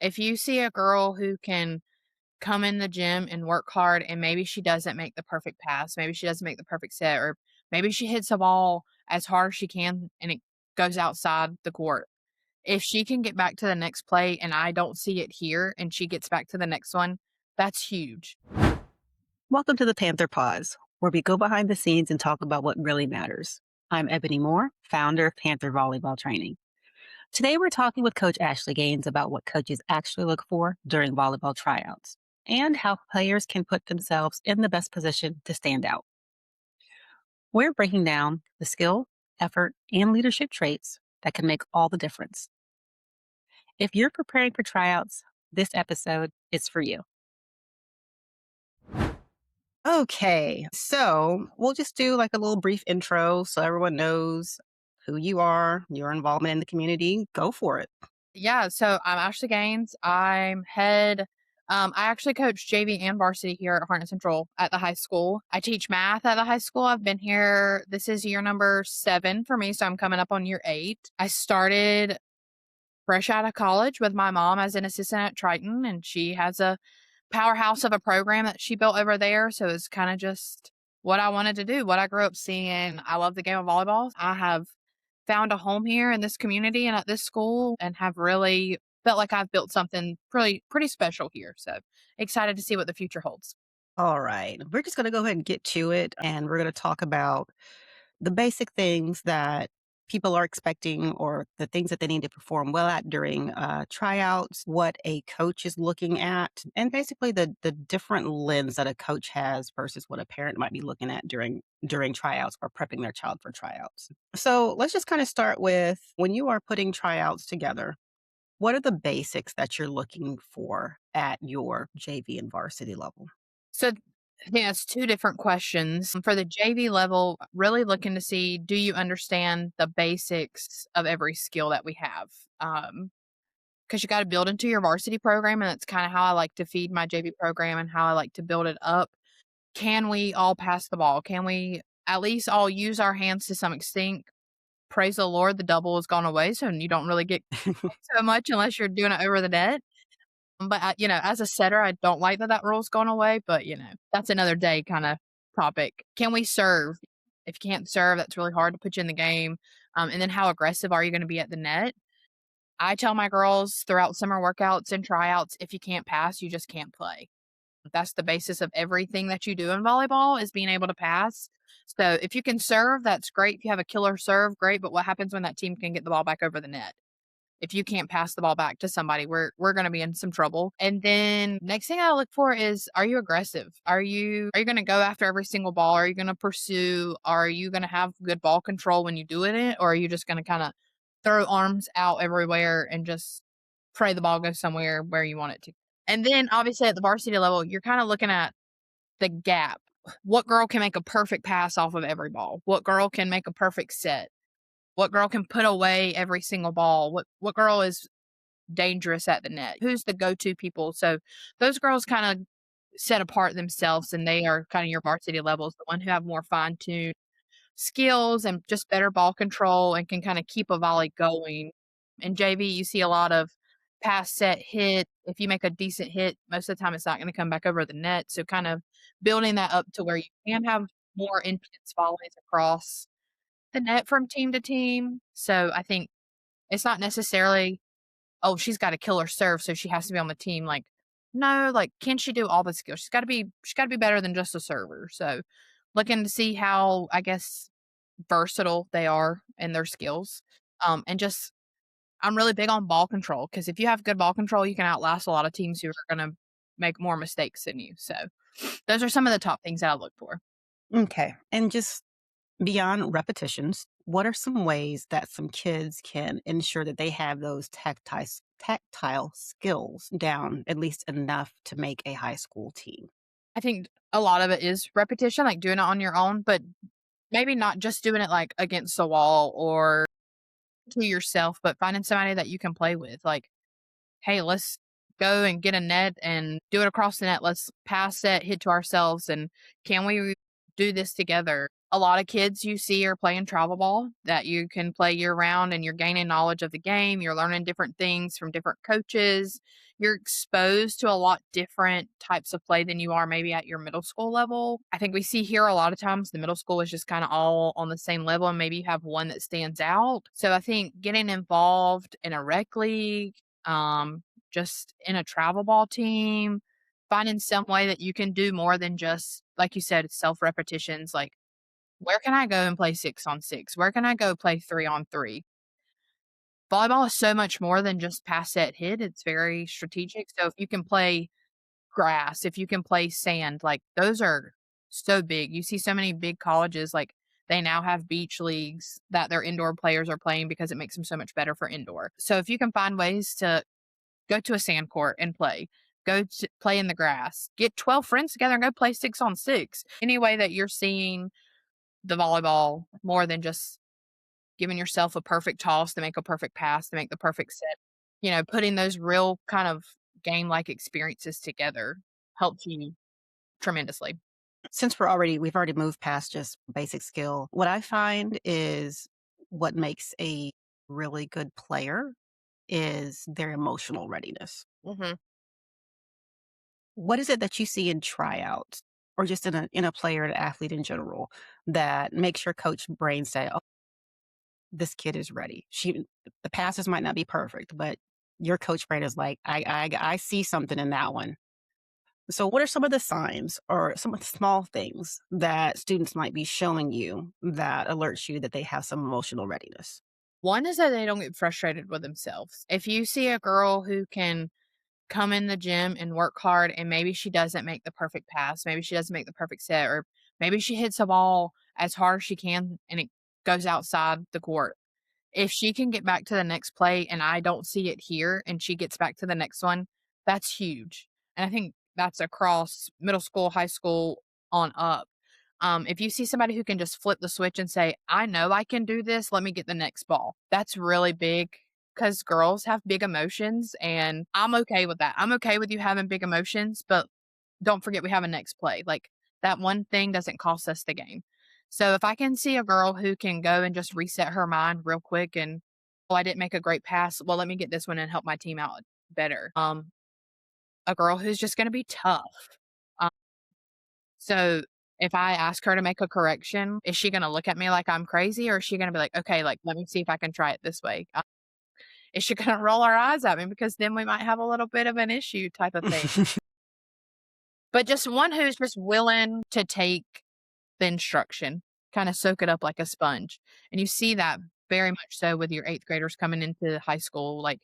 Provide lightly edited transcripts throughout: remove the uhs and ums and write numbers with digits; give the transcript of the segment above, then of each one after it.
If you see a girl who can come in the gym and work hard and maybe she doesn't make the perfect pass, maybe she doesn't make the perfect set, or maybe she hits a ball as hard as she can and it goes outside the court. If she can get back to the next play and I don't see it here and she gets back to the next one, that's huge. Welcome to the Panther Pause, where we go behind the scenes and talk about what really matters. I'm Ebony Moore, founder of Panther Volleyball Training. Today, we're talking with Coach Ashley Gaines about what coaches actually look for during volleyball tryouts and how players can put themselves in the best position to stand out. We're breaking down the skill, effort, and leadership traits that can make all the difference. If you're preparing for tryouts, this episode is for you. Okay, so we'll just do like a little brief intro so everyone knows who you are, your involvement in the community. Go for it. Yeah, so I'm Ashley Gaines. I'm head. I actually coach JV and varsity here at Harnett Central at the high school. I teach math at the high school. I've been here. This is year number 7 for me, so I'm coming up on year 8. I started fresh out of college with my mom as an assistant at Triton, and she has a powerhouse of a program that she built over there. So it's kind of just what I wanted to do, what I grew up seeing. I love the game of volleyball. I have found a home here in this community and at this school and have really felt like I've built something pretty special here. So excited to see what the future holds. All right, we're just going to go ahead and get to it, and we're going to talk about the basic things that people are expecting or the things that they need to perform well at during tryouts, what a coach is looking at, and basically the different lens that a coach has versus what a parent might be looking at during tryouts or prepping their child for tryouts. So let's just kind of start with when you are putting tryouts together. What are the basics that you're looking for at your JV and varsity level? So I think that's two different questions. For the JV level, really looking to see, do you understand the basics of every skill that we have? Because you got to build into your varsity program, and that's kind of how I like to feed my JV program and how I like to build it up. Can we all pass the ball? Can we at least all use our hands to some extent? Praise the Lord, the double has gone away, so you don't really get so much unless you're doing it over the net. But as a setter, I don't like that rule's gone away. But that's another day kind of topic. Can we serve? If you can't serve, that's really hard to put you in the game. And then how aggressive are you going to be at the net? I tell my girls throughout summer workouts and tryouts, if you can't pass, you just can't play. That's the basis of everything that you do in volleyball is being able to pass. So if you can serve, that's great. If you have a killer serve, great. But what happens when that team can get the ball back over the net? If you can't pass the ball back to somebody, we're going to be in some trouble. And then next thing I look for is, are you aggressive? Are you going to go after every single ball? Are you going to pursue? Are you going to have good ball control when you do it? Or are you just going to kind of throw arms out everywhere and just pray the ball goes somewhere where you want it to? And then obviously at the varsity level, you're kind of looking at the gap. What girl can make a perfect pass off of every ball? What girl can make a perfect set? What girl can put away every single ball? What girl is dangerous at the net? Who's the go-to people? So those girls kind of set apart themselves and they are kind of your varsity levels, the one who have more fine-tuned skills and just better ball control and can kind of keep a volley going. In JV, you see a lot of pass set hit. If you make a decent hit, most of the time it's not going to come back over the net. So kind of building that up to where you can have more intense volleys across the net from team to team. So I think it's not necessarily, oh, she's got a killer serve, so she has to be on the team. Like, no, like, can she do all the skills? She's gotta be better than just a server. So looking to see how, I guess, versatile they are in their skills. And just I'm really big on ball control because if you have good ball control, you can outlast a lot of teams who are gonna make more mistakes than you. So those are some of the top things that I look for. Okay. And just beyond repetitions, what are some ways that some kids can ensure that they have those tactile skills down at least enough to make a high school team? I think a lot of it is repetition, like doing it on your own, but maybe not just doing it like against the wall or to yourself, but finding somebody that you can play with. Like, hey, let's go and get a net and do it across the net. Let's pass it, hit to ourselves, and can we do this together? A lot of kids you see are playing travel ball that you can play year round and you're gaining knowledge of the game. You're learning different things from different coaches. You're exposed to a lot different types of play than you are maybe at your middle school level. I think we see here a lot of times the middle school is just kind of all on the same level and maybe you have one that stands out. So I think getting involved in a rec league, just in a travel ball team, finding some way that you can do more than just, like you said, self repetitions, like where can I go and play 6 on 6? Where can I go play 3 on 3? Volleyball is so much more than just pass, set, hit. It's very strategic. So if you can play grass, if you can play sand, like those are so big. You see so many big colleges, like they now have beach leagues that their indoor players are playing because it makes them so much better for indoor. So if you can find ways to go to a sand court and play, go to play in the grass, get 12 friends together and go play 6 on 6. Any way that you're seeing the volleyball more than just giving yourself a perfect toss to make a perfect pass to make the perfect set. Putting those real kind of game-like experiences together helps you tremendously. Since we've already moved past just basic skill, what I find is what makes a really good player is their emotional readiness. Mhm. What is it that you see in tryouts or just in a player, an athlete in general, that makes your coach brain say, "Oh, this kid is ready." The passes might not be perfect, but your coach brain is like, I see something in that one." So, what are some of the signs or some of the small things that students might be showing you that alerts you that they have some emotional readiness? One is that they don't get frustrated with themselves. If you see a girl who can come in the gym and work hard and maybe she doesn't make the perfect pass, maybe she doesn't make the perfect set, or maybe she hits a ball as hard as she can and it goes outside the court. If she can get back to the next play and I don't see it here and she gets back to the next one, that's huge. And I think that's across middle school, high school on up. If you see somebody who can just flip the switch and say, I know I can do this, let me get the next ball. That's really big because girls have big emotions and I'm okay with that. I'm okay with you having big emotions, but don't forget we have a next play. Like that one thing doesn't cost us the game. So if I can see a girl who can go and just reset her mind real quick and, oh, I didn't make a great pass. Well, let me get this one and help my team out better. A girl who's just going to be tough. Um, so if I ask her to make a correction, is she going to look at me like I'm crazy or is she going to be like, okay, like, let me see if I can try it this way? Is she going to roll her eyes at me because then we might have a little bit of an issue type of thing? But just one who's just willing to take the instruction, kinda soak it up like a sponge, and you see that very much so with your 8th graders coming into high school, like,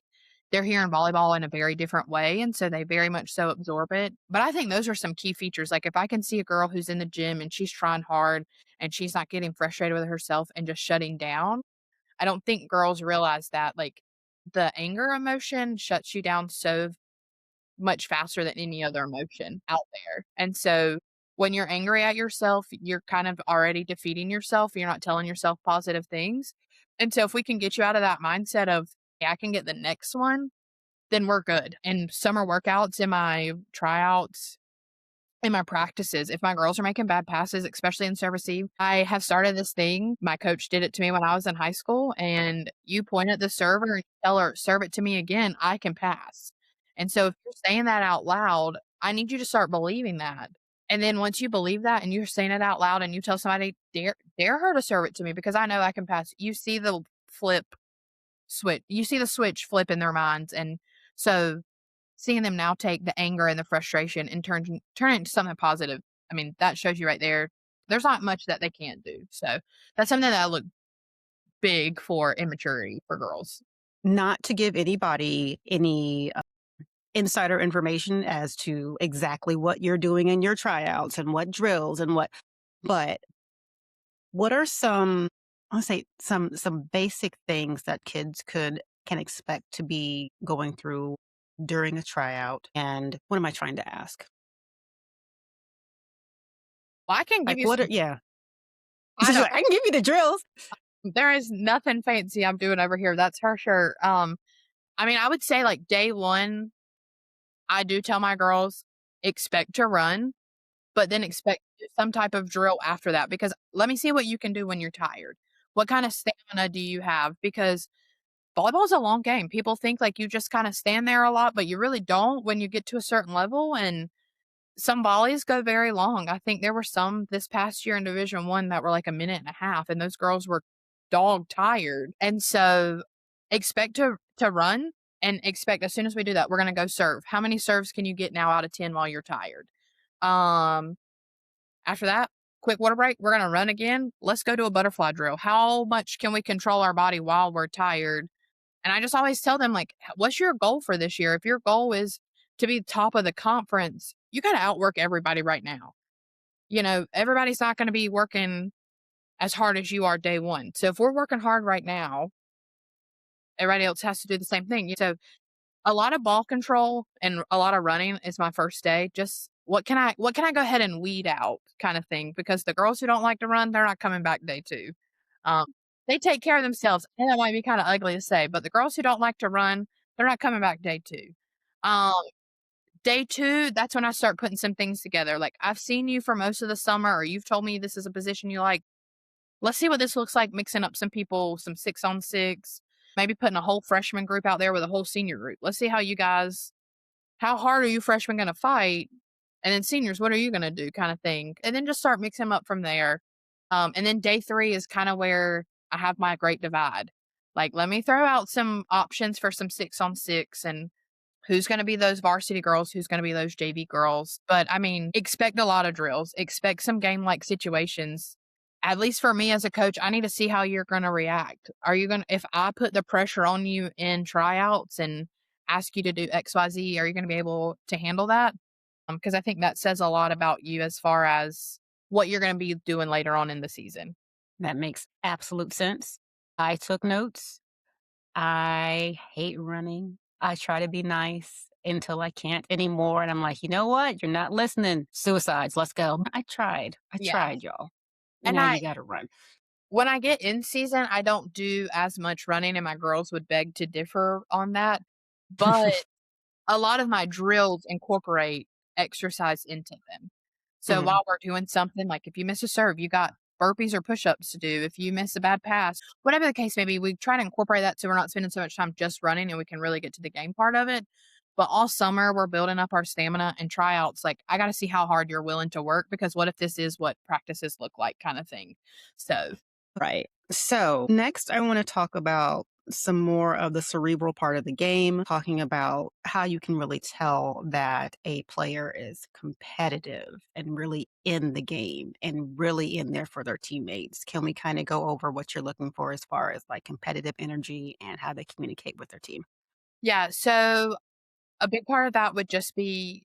they're hearing volleyball in a very different way, and so they very much so absorb it, but I think those are some key features, like, if I can see a girl who's in the gym and she's trying hard and she's not getting frustrated with herself and just shutting down, I don't think girls realize that, like, the anger emotion shuts you down so much faster than any other emotion out there. And so when you're angry at yourself, you're kind of already defeating yourself. You're not telling yourself positive things. And so if we can get you out of that mindset of, "Yeah, I can get the next one," then we're good. In summer workouts, in my tryouts, in my practices, if my girls are making bad passes, especially in serve receive, I have started this thing. My coach did it to me when I was in high school, and you point at the server and tell her, serve it to me again, I can pass. And so if you're saying that out loud, I need you to start believing that. And then once you believe that and you're saying it out loud and you tell somebody, dare her to serve it to me because I know I can pass. You see the flip switch. You see the switch flip in their minds. And so seeing them now take the anger and the frustration and turn it into something positive, I mean, that shows you right there, there's not much that they can't do. So, that's something that I look big for immaturity for girls. Not to give anybody any insider information as to exactly what you're doing in your tryouts and what drills and but what are some, I want to say some basic things that kids can expect to be going through during a tryout? And what am I trying to ask? Well, I can give Like you what are some yeah. I don't I can give you the drills. there is nothing fancy I'm doing over here, that's for sure. I mean, I would say, like, day 1, I do tell my girls, "Expect to run." but then expect some type of drill after that because let me see what you can do when you're tired. What kind of stamina do you have? Because volleyball is a long game. People think like you just kind of stand there a lot, but you really don't when you get to a certain level. And some volleys go very long. I think there were some this past year in Division 1 that were like a minute and a half, and those girls were dog tired. And so expect to run and expect as soon as we do that, we're gonna go serve. How many serves can you get now out of 10 while you're tired? Um, After that, quick water break, we're gonna run again. Let's go do a butterfly drill. How much can we control our body while we're tired? And I just always tell them, like, what's your goal for this year? If your goal is to be top of the conference, you got to outwork everybody right now. Everybody's not going to be working as hard as you are day one. So if we're working hard right now, everybody else has to do the same thing. So a lot of ball control and a lot of running is my first day. Just what can I go ahead and weed out kind of thing because the girls who don't like to run, they're not coming back day 2. Um, they take care of themselves, and that might be kind of ugly to say, but the girls who don't like to run, they're not coming back day 2. Um, Day 2, that's when I start putting some things together. Like I've seen you for most of the summer, or you've told me this is a position you like. Let's see what this looks like mixing up some people, some 6-on-6, maybe putting a whole freshman group out there with a whole senior group. Let's see how hard are you freshmen gonna fight? And then seniors, what are you gonna do kind of thing? And then just start mixing them up from there. And then day 3 is kind of where I have my great divide. Like, let me throw out some options for some 6-on-6 and who's going to be those varsity girls, who's going to be those JV girls. But I mean, expect a lot of drills, expect some game like situations. At least for me as a coach, I need to see how you're going to react. Are you going to, if I put the pressure on you in tryouts and ask you to do XYZ, are you going to be able to handle that? Because I think that says a lot about you as far as what you're going to be doing later on in the season. That makes absolute sense. I took notes. I hate running. I try to be nice until I can't anymore. And I'm like, you know what? You're not listening. Suicides. Let's go. I tried. I Yeah. tried, y'all. And Now you got to run. when I get in season, I don't do as much running, and my girls would beg to differ on that. But a lot of my drills incorporate exercise into them. So Mhm. while we're doing something, like if you miss a serve, you got burpees or push ups to do. If you miss a bad pass, whatever the case may be, we try to incorporate that so we're not spending so much time just running and we can really get to the game part of it. But all summer, we're building up our stamina and tryouts. Like, I got to see how hard you're willing to work because what if this is what practices look like, kind of thing. So, Right. So, next, I want to talk about some more of the cerebral part of the game, talking about how you can really tell that a player is competitive and really in the game and really in there for their teammates. Can we kind of go over what you're looking for as far as like competitive energy and how they communicate with their team? yeah. So, a big part of that would just be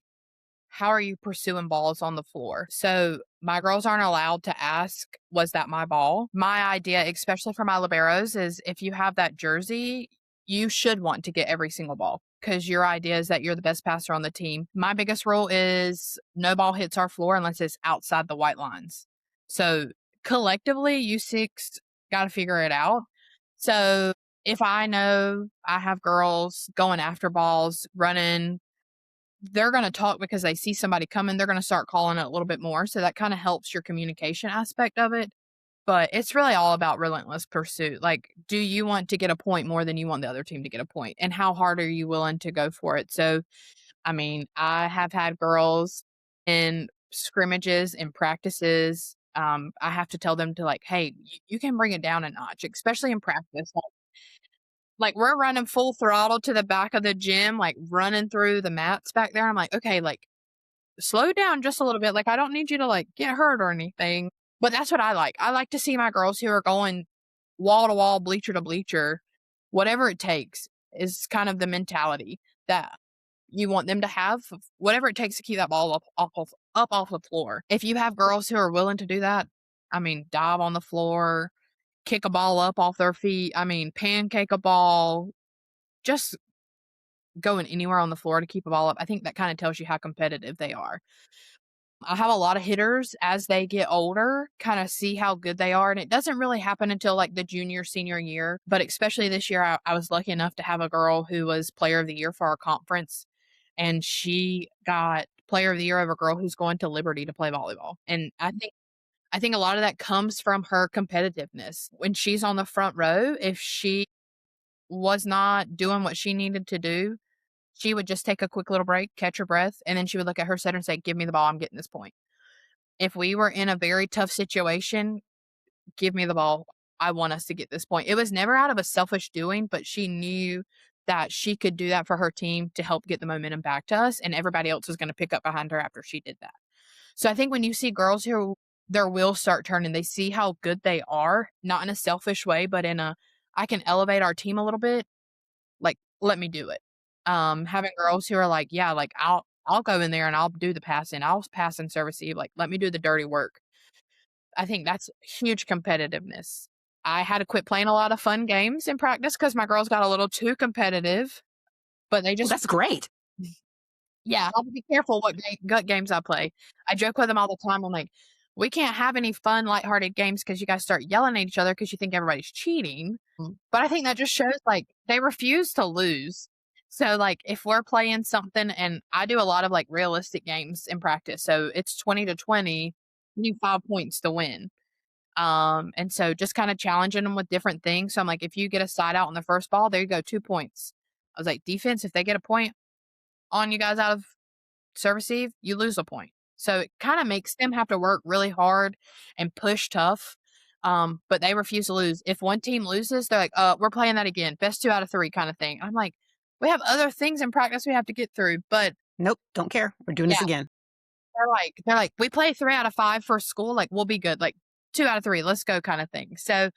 how are you pursuing balls on the floor? So my girls aren't allowed to ask, was that my ball? My idea, especially for my liberos, is if you have that jersey, you should want to get every single ball because your idea is that you're the best passer on the team. My biggest rule is no ball hits our floor unless it's outside the white lines. So collectively, you six got to figure it out. So if I know I have girls going after balls, running, they're gonna talk because they see somebody coming, they're gonna start calling it a little bit more, so that kinda helps your communication aspect of it, but it's really all about relentless pursuit, like, do you want to get a point more than you want the other team to get a point, and how hard are you willing to go for it? So, I mean, I have had girls in scrimmages and practices, I have to tell them to, like, "Hey, you can bring it down a notch," especially in practice, like, we're running full throttle to the back of the gym, like, running through the mats back there, I'm like, "Okay, like, slow down just a little bit. Like, I don't need you to like get hurt or anything." But that's what I like. I like to see my girls who are going wall to wall, bleacher to bleacher, whatever it takes is kind of the mentality that you want them to have, whatever it takes to keep that ball up off the floor. If you have girls who are willing to do that, I mean, dive on the floor, kick a ball up off their feet, I mean, pancake a ball, just going anywhere on the floor to keep a ball up. I think that kind of tells you how competitive they are. I have a lot of hitters as they get older, kind of see how good they are. And it doesn't really happen until like the junior, senior year. But especially this year, I was lucky enough to have a girl who was player of the year for our conference. And she got player of the year of a girl who's going to Liberty to play volleyball. And I think a lot of that comes from her competitiveness. When she's on the front row, if she was not doing what she needed to do, she would just take a quick little break, catch her breath, and then she would look at her setter and say, "Give me the ball, I'm getting this point." If we were in a very tough situation, "Give me the ball. I want us to get this point." It was never out of a selfish doing, but she knew that she could do that for her team to help get the momentum back to us, and everybody else was gonna pick up behind her after she did that. So I think when you see girls who their wheels start turning, they see how good they are, not in a selfish way, but in a, "I can elevate our team a little bit, like, let me do it." Having girls who are like, "Yeah, like, I'll go in there and I'll do the passing. I'll pass and serve receive, like, let me do the dirty work." I think that's huge competitiveness. I had to quit playing a lot of fun games in practice because my girls got a little too competitive, but they Well, just that's great. yeah, I have to be careful what games I play. I joke with them all the time, I'm like, "We can't have any fun, lighthearted games because you guys start yelling at each other because you think everybody's cheating." But I think that just shows, like, they refuse to lose. So, like, if we're playing something and I do a lot of, like, realistic games in practice, so it's 20 to 20, you need 5 points to win. And so just kinda challenging them with different things. So I'm like, "If you get a side out on the first ball, there you go, 2 points." I was like, "Defense, if they get a point on you guys out of serve receive, you lose a point." So it kinda makes them have to work really hard and push tough, but they refuse to lose. If one team loses, they're like, we're playing that again, best 2 out of 3 kinda thing." I'm like, "We have other things in practice we have to get through." But Nope, don't care. We're doing this yeah, again. they're like, "We play 3 out of 5 for school, like, we'll be good, like, 2 out of 3, let's go," kinda thing. So,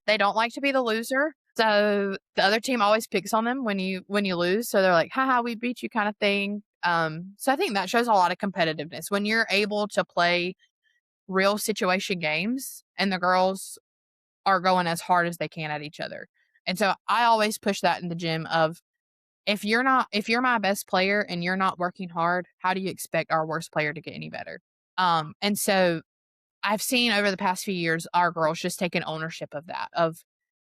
they don't like to be the loser, so the other team always picks on them when you lose, so they're like, "Haha, we beat you," kinda thing. So I think that shows a lot of competitiveness. When you're able to play real situation games and the girls are going as hard as they can at each other. And so I always push that in the gym of, if you're my best player and you're not working hard, how do you expect our worst player to get any better? And so I've seen over the past few years our girls just taking ownership of that. Of,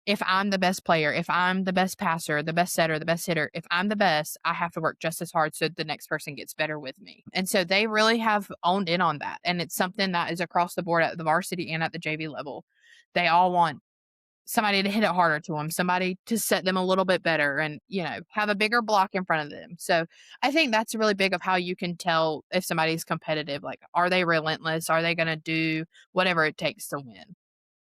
if I'm the best player, if I'm the best passer, the best setter, the best hitter, if I'm the best, I have to work just as hard so the next person gets better with me. And so they really have owned in on that. And it's something that is across the board at the varsity and at the JV level. They all want somebody to hit it harder to them, somebody to set them a little bit better and, have a bigger block in front of them. So I think that's really big of how you can tell if somebody's competitive. Like, are they relentless? Are they going to do whatever it takes to win?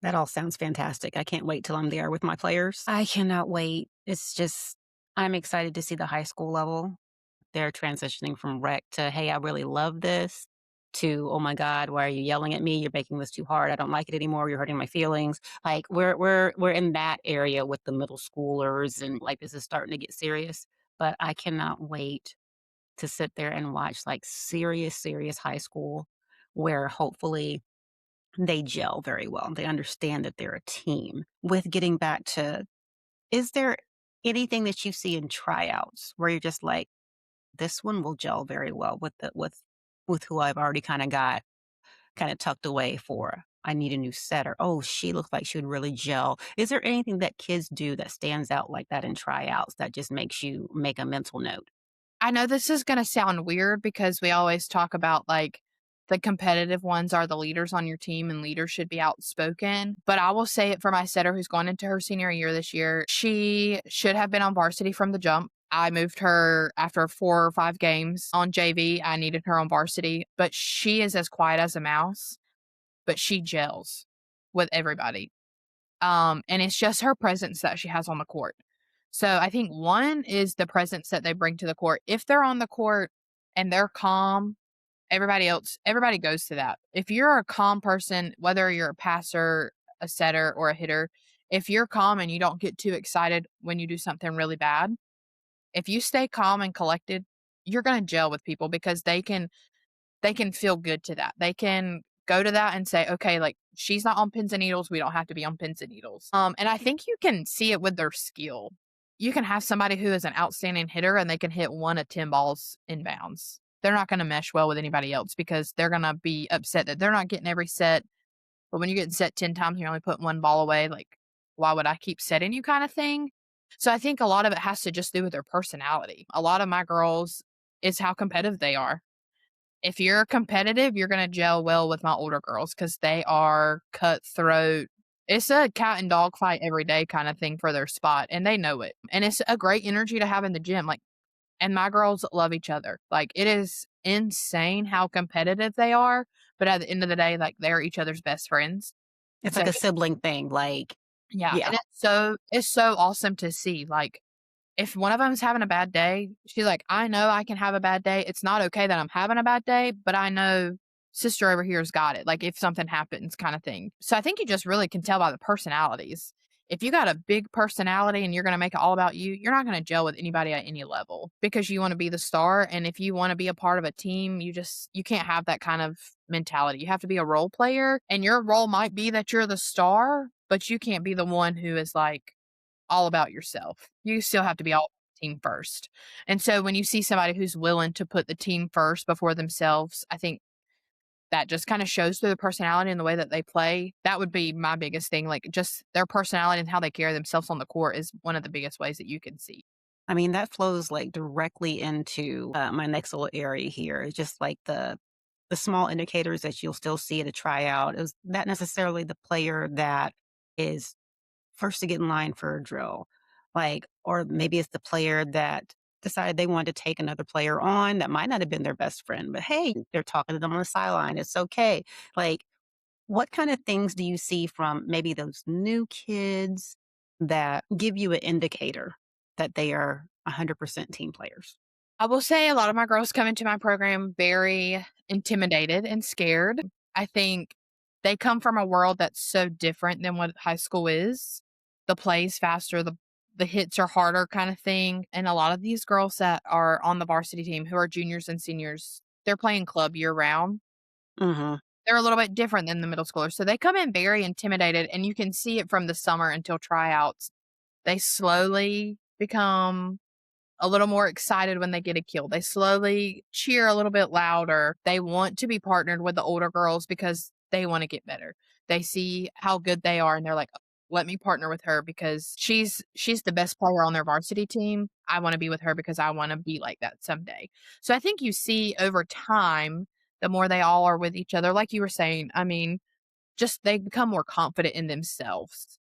That all sounds fantastic. I can't wait till I'm there with my players. I cannot wait. I'm excited to see the high school level. They're transitioning from rec to, hey, I really love this, to, oh my God, why are you yelling at me? You're making this too hard. I don't like it anymore. You're hurting my feelings. Like we're in that area with the middle schoolers, and like this is starting to get serious. But I cannot wait to sit there and watch like serious, serious high school where hopefully they gel very well. They understand that they're a team. With getting back to, is there anything that you see in tryouts where you're just like, this one will gel very well with with who I've already got kind of tucked away for. I need a new setter. Oh, she looks like she would really gel. Is there anything that kids do that stands out like that in tryouts that just makes you make a mental note? I know this is going to sound weird because we always talk about, like, the competitive ones are the leaders on your team and leaders should be outspoken. But I will say it for my setter who's going into her senior year this year. She should have been on varsity from the jump. I moved her after 4 or 5 games on JV. I needed her on varsity, but she is as quiet as a mouse, but she gels with everybody. And it's just her presence that she has on the court. So I think one is the presence that they bring to the court. If they're on the court and they're calm, everybody goes to that. If you're a calm person, whether you're a passer, a setter, or a hitter, if you're calm and you don't get too excited when you do something really bad, if you stay calm and collected, you're going to gel with people because they can feel good to that. They can go to that and say, "Okay, like, she's not on pins and needles, we don't have to be on pins and needles." And I think you can see it with their skill. You can have somebody who is an outstanding hitter and they can hit 1 of 10 balls in bounds. They're not gonna mesh well with anybody else because they're gonna be upset that they're not getting every set. But when you're getting set 10 times, you're only putting 1 ball away, like, "Why would I keep setting you?" kinda thing. So I think a lot of it has to just do with their personality. A lot of my girls is how competitive they are. If you're competitive, you're gonna gel well with my older girls because they are cutthroat. It's a cat and dog fight every day kinda thing for their spot, and they know it, and it's a great energy to have in the gym, like and my girls love each other. Like, it is insane how competitive they are, but at the end of the day, like, they're each other's best friends, and It's so like a sibling thing, like yeah, yeah. and it's so awesome to see, like, if one of 'em's having a bad day, she's like, "I know I can have a bad day. It's not okay that I'm having a bad day, but I know sister over here's got it, like, if something happens kinda thing." So I think you just really can tell by the personalities. If you got a big personality and you're gonna make it all about you, you're not gonna gel with anybody at any level because you wanna be the star, and if you wanna be a part of a team, you can't have that kind of mentality. You have to be a role player, and your role might be that you're the star, but you can't be the one who is, like, all about yourself. You still have to be all team first. And so when you see somebody who's willing to put the team first before themselves, I think that just kind of shows through the personality and the way that they play. That would be my biggest thing. Like just their personality and how they carry themselves on the court is one of the biggest ways that you can see. I mean, that flows, like, directly into, my next little area here. It's just like the small indicators that you'll still see at a tryout is not necessarily the player that is first to get in line for a drill. Like, or maybe it's the player that decided they wanted to take another player on that might not have been their best friend, but hey, they're talking to them on the sideline. It's okay. Like, what kind of things do you see from maybe those new kids that give you an indicator that they are 100% team players? I will say a lot of my girls come into my program very intimidated and scared. I think they come from a world that's so different than what high school is. The plays faster, the hits are harder kind of thing. And a lot of these girls that are on the varsity team who are juniors and seniors, they're playing club year round. Mhm. They're a little bit different than the middle schoolers. So they come in very intimidated and you can see it from the summer until tryouts. They slowly become a little more excited when they get a kill. They slowly cheer a little bit louder. They want to be partnered with the older girls because they want to get better. They see how good they are and they're like, let me partner with her because she's the best player on their varsity team. I want to be with her because I want to be like that someday. So I think you see over time, the more they all are with each other, like you were saying, I mean, just they become more confident in themselves.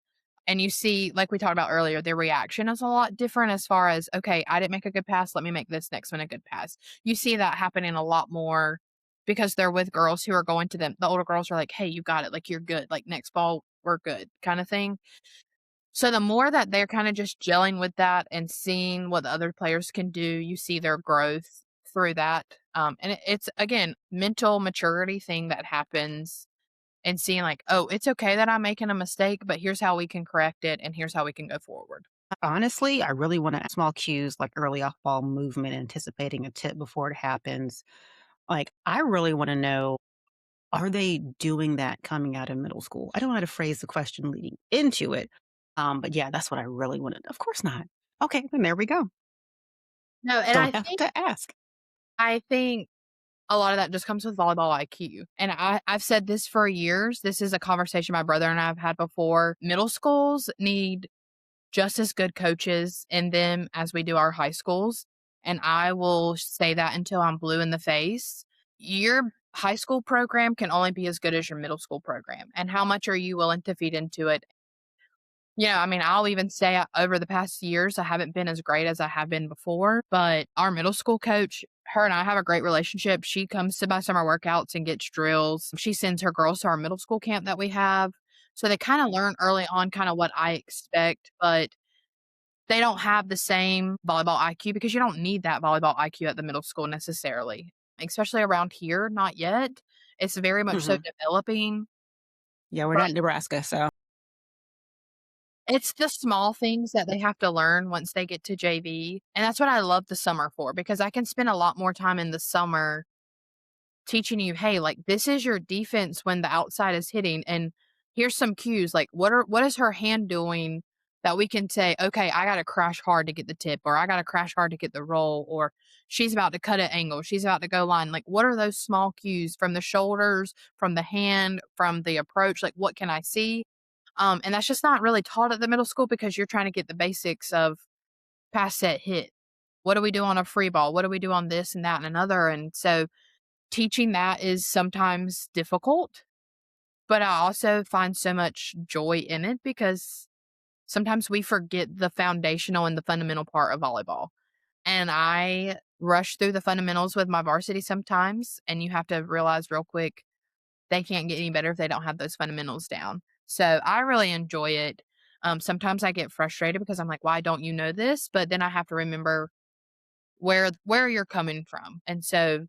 And you see, like we talked about earlier, their reaction is a lot different as far as, okay, I didn't make a good pass. Let me make this next one a good pass. You see that happening a lot more because they're with girls who are going to them. The older girls are like, hey, you got it. Like, you're good. Like, next ball, we're good kind of thing. So the more that they're kind of just gelling with that and seeing what the other players can do, you see their growth through that. And it's, again, mental maturity thing that happens and seeing like, "Oh, it's okay that I'm making a mistake, but here's how we can correct it, and here's how we can go forward." Honestly, I really want to small cues like early off ball movement, anticipating a tip before it happens. Like, I really want to know, are they doing that coming out of middle school? I don't know how to phrase the question leading into it. But yeah, that's what I really want to. Of course not. Okay, then there we go. No, and Don't have to ask. I think a lot of that just comes with volleyball IQ, and I've said this for years. This is a conversation my brother and I have had before. Middle schools need just as good coaches in them as we do our high schools, and I will say that until I'm blue in the face. Your high school program can only be as good as your middle school program, and how much are you willing to feed into it. Yeah, I mean, I'll even say over the past years, I haven't been as great as I have been before, but our middle school coach, her and I have a great relationship. She comes to my summer workouts and gets drills. She sends her girls to our middle school camp that we have. So they kind of learn early on kind of what I expect, but they don't have the same volleyball IQ because you don't need that volleyball IQ at the middle school necessarily, especially around here, not yet. It's very much so Hmm. developing. Yeah, we're not in Nebraska, so It's the small things that they have to learn once they get to JV, and that's what I love the summer for because I can spend a lot more time in the summer teaching you, "Hey, like, this is your defense when the outside is hitting, and here's some cues, like, what is her hand doing that we can say, 'Okay, I gotta crash hard to get the tip,' or 'I gotta crash hard to get the roll,' or 'She's about to cut an angle, she's about to go line.'" Like, what are those small cues from the shoulders, from the hand, from the approach? Like, what can I see? And that's just not really taught at the middle school because you're trying to get the basics of pass, set, hit. What do we do on a free ball? What do we do on this and that and another? And so teaching that is sometimes difficult, but I also find so much joy in it because sometimes we forget the foundational and the fundamental part of volleyball. And I rush through the fundamentals with my varsity sometimes, and you have to realize real quick they can't get any better if they don't have those fundamentals down. So I really enjoy it. Sometimes I get frustrated because I'm like, why don't you know this? But then I have to remember where you're coming from. And so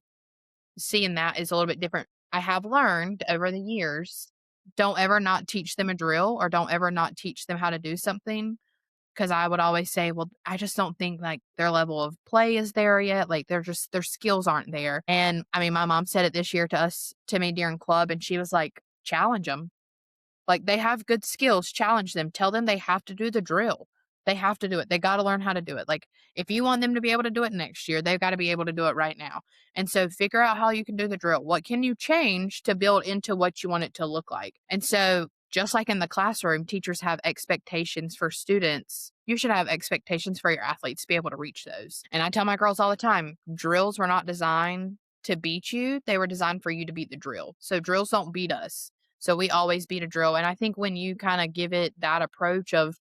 seeing that is a little bit different. I have learned over the years, don't ever not teach them a drill or don't ever not teach them how to do something. Cause I would always say, well, I just don't think like their level of play is there yet. Like they're just, their skills aren't there. And I mean, my mom said it this year to me during club, and she was like, challenge them. Like, they have good skills, challenge them, tell them they have to do the drill. They have to do it. They gotta learn how to do it. Like, if you want them to be able to do it next year, they've gotta be able to do it right now. And so figure out how you can do the drill. What can you change to build into what you want it to look like? And so just like in the classroom, teachers have expectations for students. You should have expectations for your athletes to be able to reach those. And I tell my girls all the time, drills were not designed to beat you. They were designed for you to beat the drill. So drills don't beat us. So we always beat a drill. And I think when you kind of give it that approach of,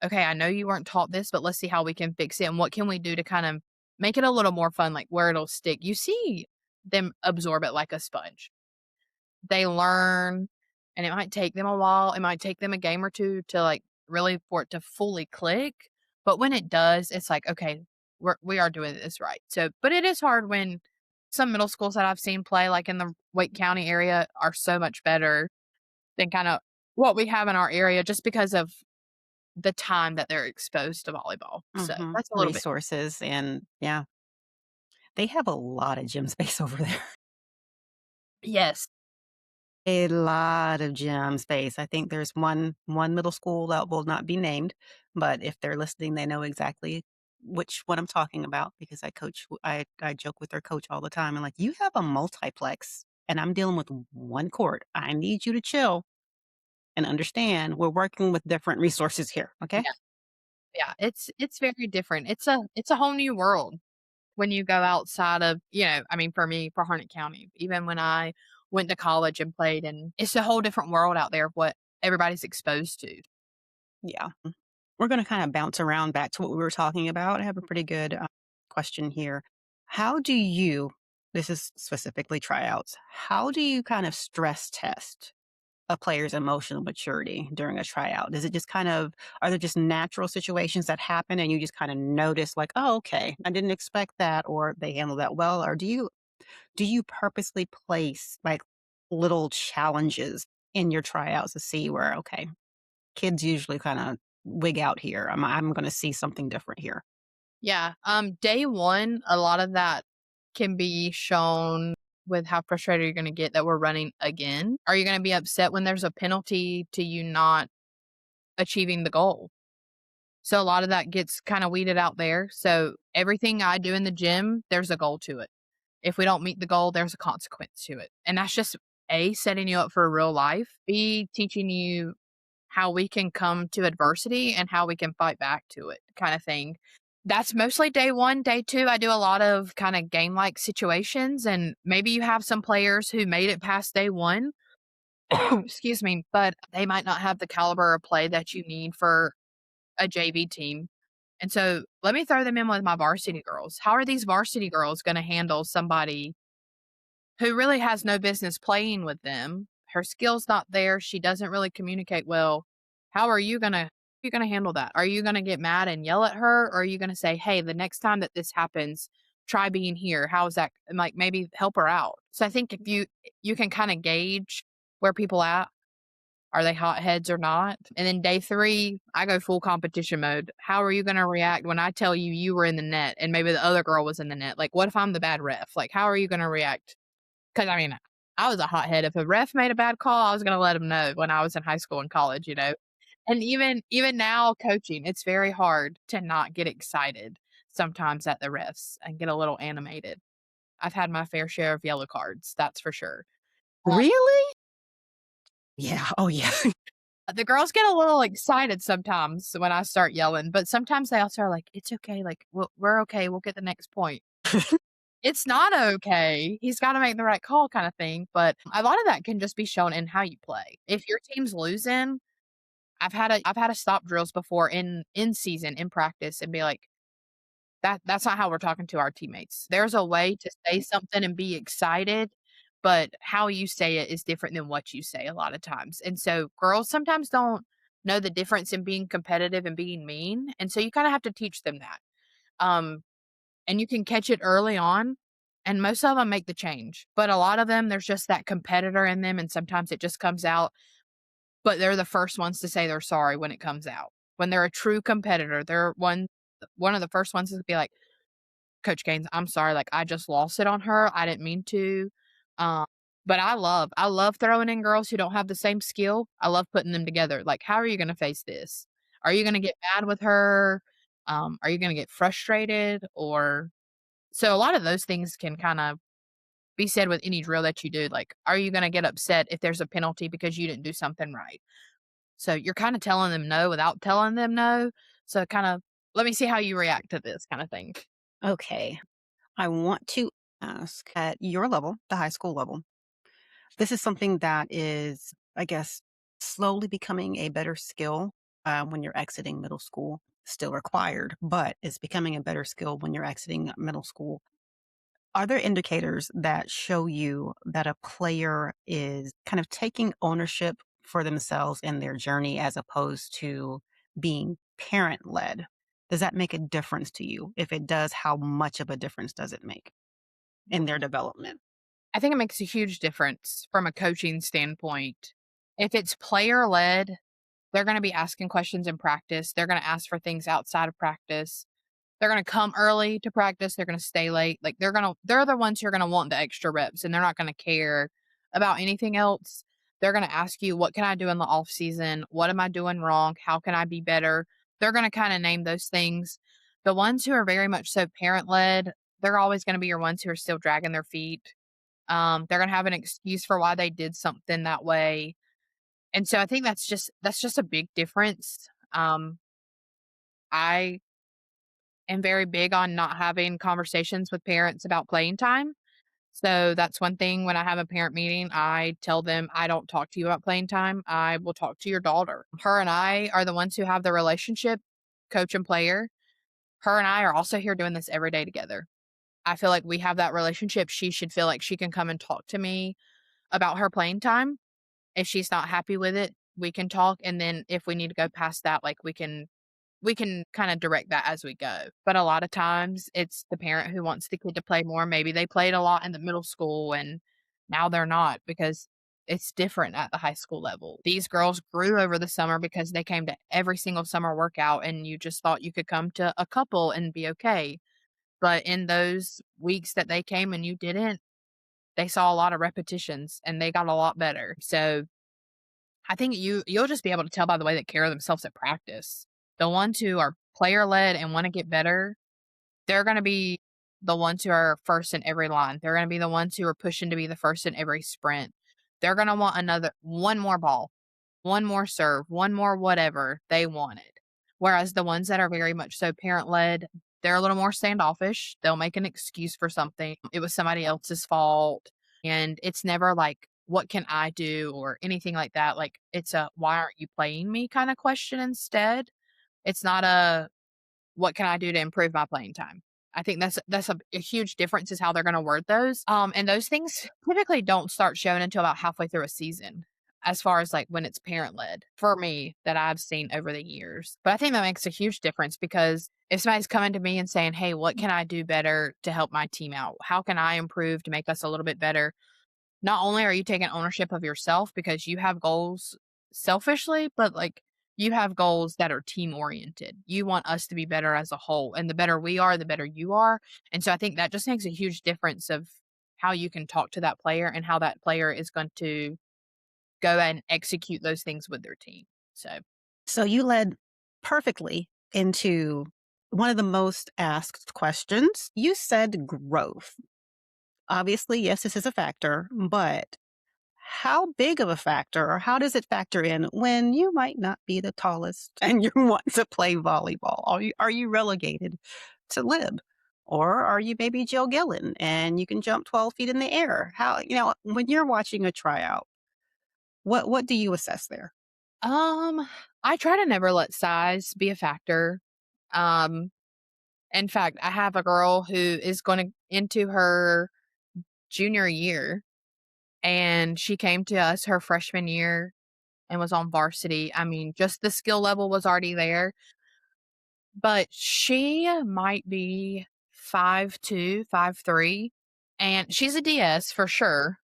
okay, I know you weren't taught this, but let's see how we can fix it. And what can we do to kind of make it a little more fun, like where it'll stick? You see them absorb it like a sponge. They learn, and it might take them a while. It might take them a game or two to like really for it to fully click. But when it does, it's like, okay, we are doing this right. So, but it is hard when some middle schools that I've seen play, like in the Wake County area, are so much better than kinda what we have in our area just because of the time that they're exposed to volleyball. So, that's a little bit. Resources and yeah, they have a lot of gym space over there. Yes. A lot of gym space. I think there's one middle school that will not be named, but if they're listening, they know exactly which one I'm talking about because I joke with their coach all the time. I'm like, "You have a multiplex, and I'm dealing with one court. I need you to chill and understand we're working with different resources here, okay?" Yeah, yeah, it's very different. It's a whole new world when you go outside of, I mean, for me, for Harnett County, even when I went to college and played, and it's a whole different world out there of what everybody's exposed to. Yeah. We're gonna kinda bounce around back to what we were talking about. I have a pretty good, question here. How do you this is specifically tryouts, how do you kind of stress test a player's emotional maturity during a tryout? Is it just kind of are there just natural situations that happen and you just kinda notice like, "Oh, okay, I didn't expect that," or they handle that well? Or do you purposely place, like, little challenges in your tryouts to see where, okay, kids usually kinda wig out here. I'm gonna see something different here. Yeah, day 1, a lot of that can be shown with how frustrated you're gonna get that we're running again. Are you gonna be upset when there's a penalty to you not achieving the goal? So a lot of that gets kinda weeded out there. So everything I do in the gym, there's a goal to it. If we don't meet the goal, there's a consequence to it. And that's just A, setting you up for real life, B, teaching you how we can come to adversity and how we can fight back to it kind of thing. That's mostly day 1. Day 2, I do a lot of kinda game-like situations, and maybe you have some players who made it past day 1, excuse me, but they might not have the caliber of play that you need for a JV team. And so let me throw them in with my varsity girls. How are these varsity girls gonna handle somebody who really has no business playing with them? Her skill's not there, she doesn't really communicate well. How are you gonna handle that? Are you gonna get mad and yell at her? Or are you gonna say, "Hey, the next time that this happens, try being here. How is that?" And, like, maybe help her out. So I think if you can kinda gauge where people at, are they hotheads or not? And then day 3, I go full competition mode. How are you gonna react when I tell you you were in the net and maybe the other girl was in the net? Like, what if I'm the bad ref? Like, how are you gonna react? Because I mean, I was a hothead. If a ref made a bad call, I was gonna let him know when I was in high school and college. And even now coaching, it's very hard to not get excited sometimes at the refs and get a little animated. I've had my fair share of yellow cards, that's for sure. Really? Yeah. Oh, yeah. The girls get a little excited sometimes when I start yelling, but sometimes they also are like, "It's okay, like, we're okay, we'll get the next point." It's not okay. He's gotta make the right call kinda thing, but a lot of that can just be shown in how you play. If your team's losing, I've had to stop drills before in season, in practice, and be like, that's not how we're talking to our teammates. There's a way to say something and be excited, but how you say it is different than what you say a lot of times. And so girls sometimes don't know the difference in being competitive and being mean. And so you kind of have to teach them that. Um, and you can catch it early on. And most of them make the change. But a lot of them, there's just that competitor in them. And sometimes it just comes out, but they're the first ones to say they're sorry when it comes out. When they're a true competitor, they're one of the first ones to be like, Coach Gaines, I'm sorry, like, I just lost it on her, I didn't mean to, um, but I love throwing in girls who don't have the same skill, I love putting them together, like, "How are you gonna face this? Are you gonna get mad with her? Are you gonna get frustrated?" Or so a lot of those things can kinda be said with any drill that you do, like, "Are you gonna get upset if there's a penalty because you didn't do something right?" So you're kinda telling them no without telling them no, so kinda, "Let me see how you react to this," kinda thing. Okay. I want to ask at your level, the high school level, this is something that is, I guess, slowly becoming a better skill when you're exiting middle school. Still required, but it's becoming a better skill when you're exiting middle school. Are there indicators that show you that a player is kind of taking ownership for themselves in their journey as opposed to being parent led? Does that make a difference to you? If it does, how much of a difference does it make in their development? I think it makes a huge difference from a coaching standpoint. If it's player led, they're going to be asking questions in practice. They're going to ask for things outside of practice. They're gonna come early to practice, they're gonna stay late, like, they're the ones who are gonna want the extra reps, and they're not gonna care about anything else. They're gonna ask you, "What can I do in the off season? What am I doing wrong? How can I be better?" They're gonna kinda name those things. The ones who are very much so parent-led, they're always gonna be your ones who are still dragging their feet. They're gonna have an excuse for why they did something that way, and so I think that's just a big difference. I am very big on not having conversations with parents about playing time. So that's one thing when I have a parent meeting, I tell them, I don't talk to you about playing time. I will talk to your daughter. Her and I are the ones who have the relationship, coach and player. Her and I are also here doing this every day together. I feel like we have that relationship. She should feel like she can come and talk to me about her playing time. If she's not happy with it, we can talk. And then if we need to go past that, like we can kinda direct that as we go, but a lot of times, it's the parent who wants the kid to play more. Maybe they played a lot in the middle school, and now they're not because it's different at the high school level. These girls grew over the summer because they came to every single summer workout, and you just thought you could come to a couple and be okay, but in those weeks that they came and you didn't, they saw a lot of repetitions, and they got a lot better. So I think you'll just be able to tell by the way they carry themselves at practice. The ones who are player led and wanna get better, they're gonna be the ones who are first in every line. They're gonna be the ones who are pushing to be the first in every sprint. They're gonna want another one more ball, one more serve, one more whatever they wanted. Whereas the ones that are very much so parent led, they're a little more standoffish. They'll make an excuse for something. It was somebody else's fault. And it's never like, what can I do or anything like that. Like it's a why aren't you playing me kind of question instead. It's not a what can I do to improve my playing time? I think that's a huge difference is how they're gonna word those. And those things typically don't start showing until about halfway through a season, as far as like when it's parent led for me that I've seen over the years. But I think that makes a huge difference because if somebody's coming to me and saying, "Hey, what can I do better to help my team out? How can I improve to make us a little bit better?" Not only are you taking ownership of yourself because you have goals selfishly, but like you have goals that are team oriented. You want us to be better as a whole. And the better we are, the better you are. And so I think that just makes a huge difference of how you can talk to that player and how that player is going to go and execute those things with their team. So So you led perfectly into one of the most asked questions. You said growth. Obviously, yes, this is a factor, but how big of a factor or how does it factor in when you might not be the tallest and you want to play volleyball? Are you relegated to lib? Or are you maybe Jill Gillen and you can jump 12 feet in the air? When you're watching a tryout, what do you assess there? Um, I try to never let size be a factor. Um, in fact, I have a girl who is going into her junior year, and she came to us her freshman year and was on varsity. I mean, just the skill level was already there, but she might be 5'2", 5'3", and she's a DS for sure.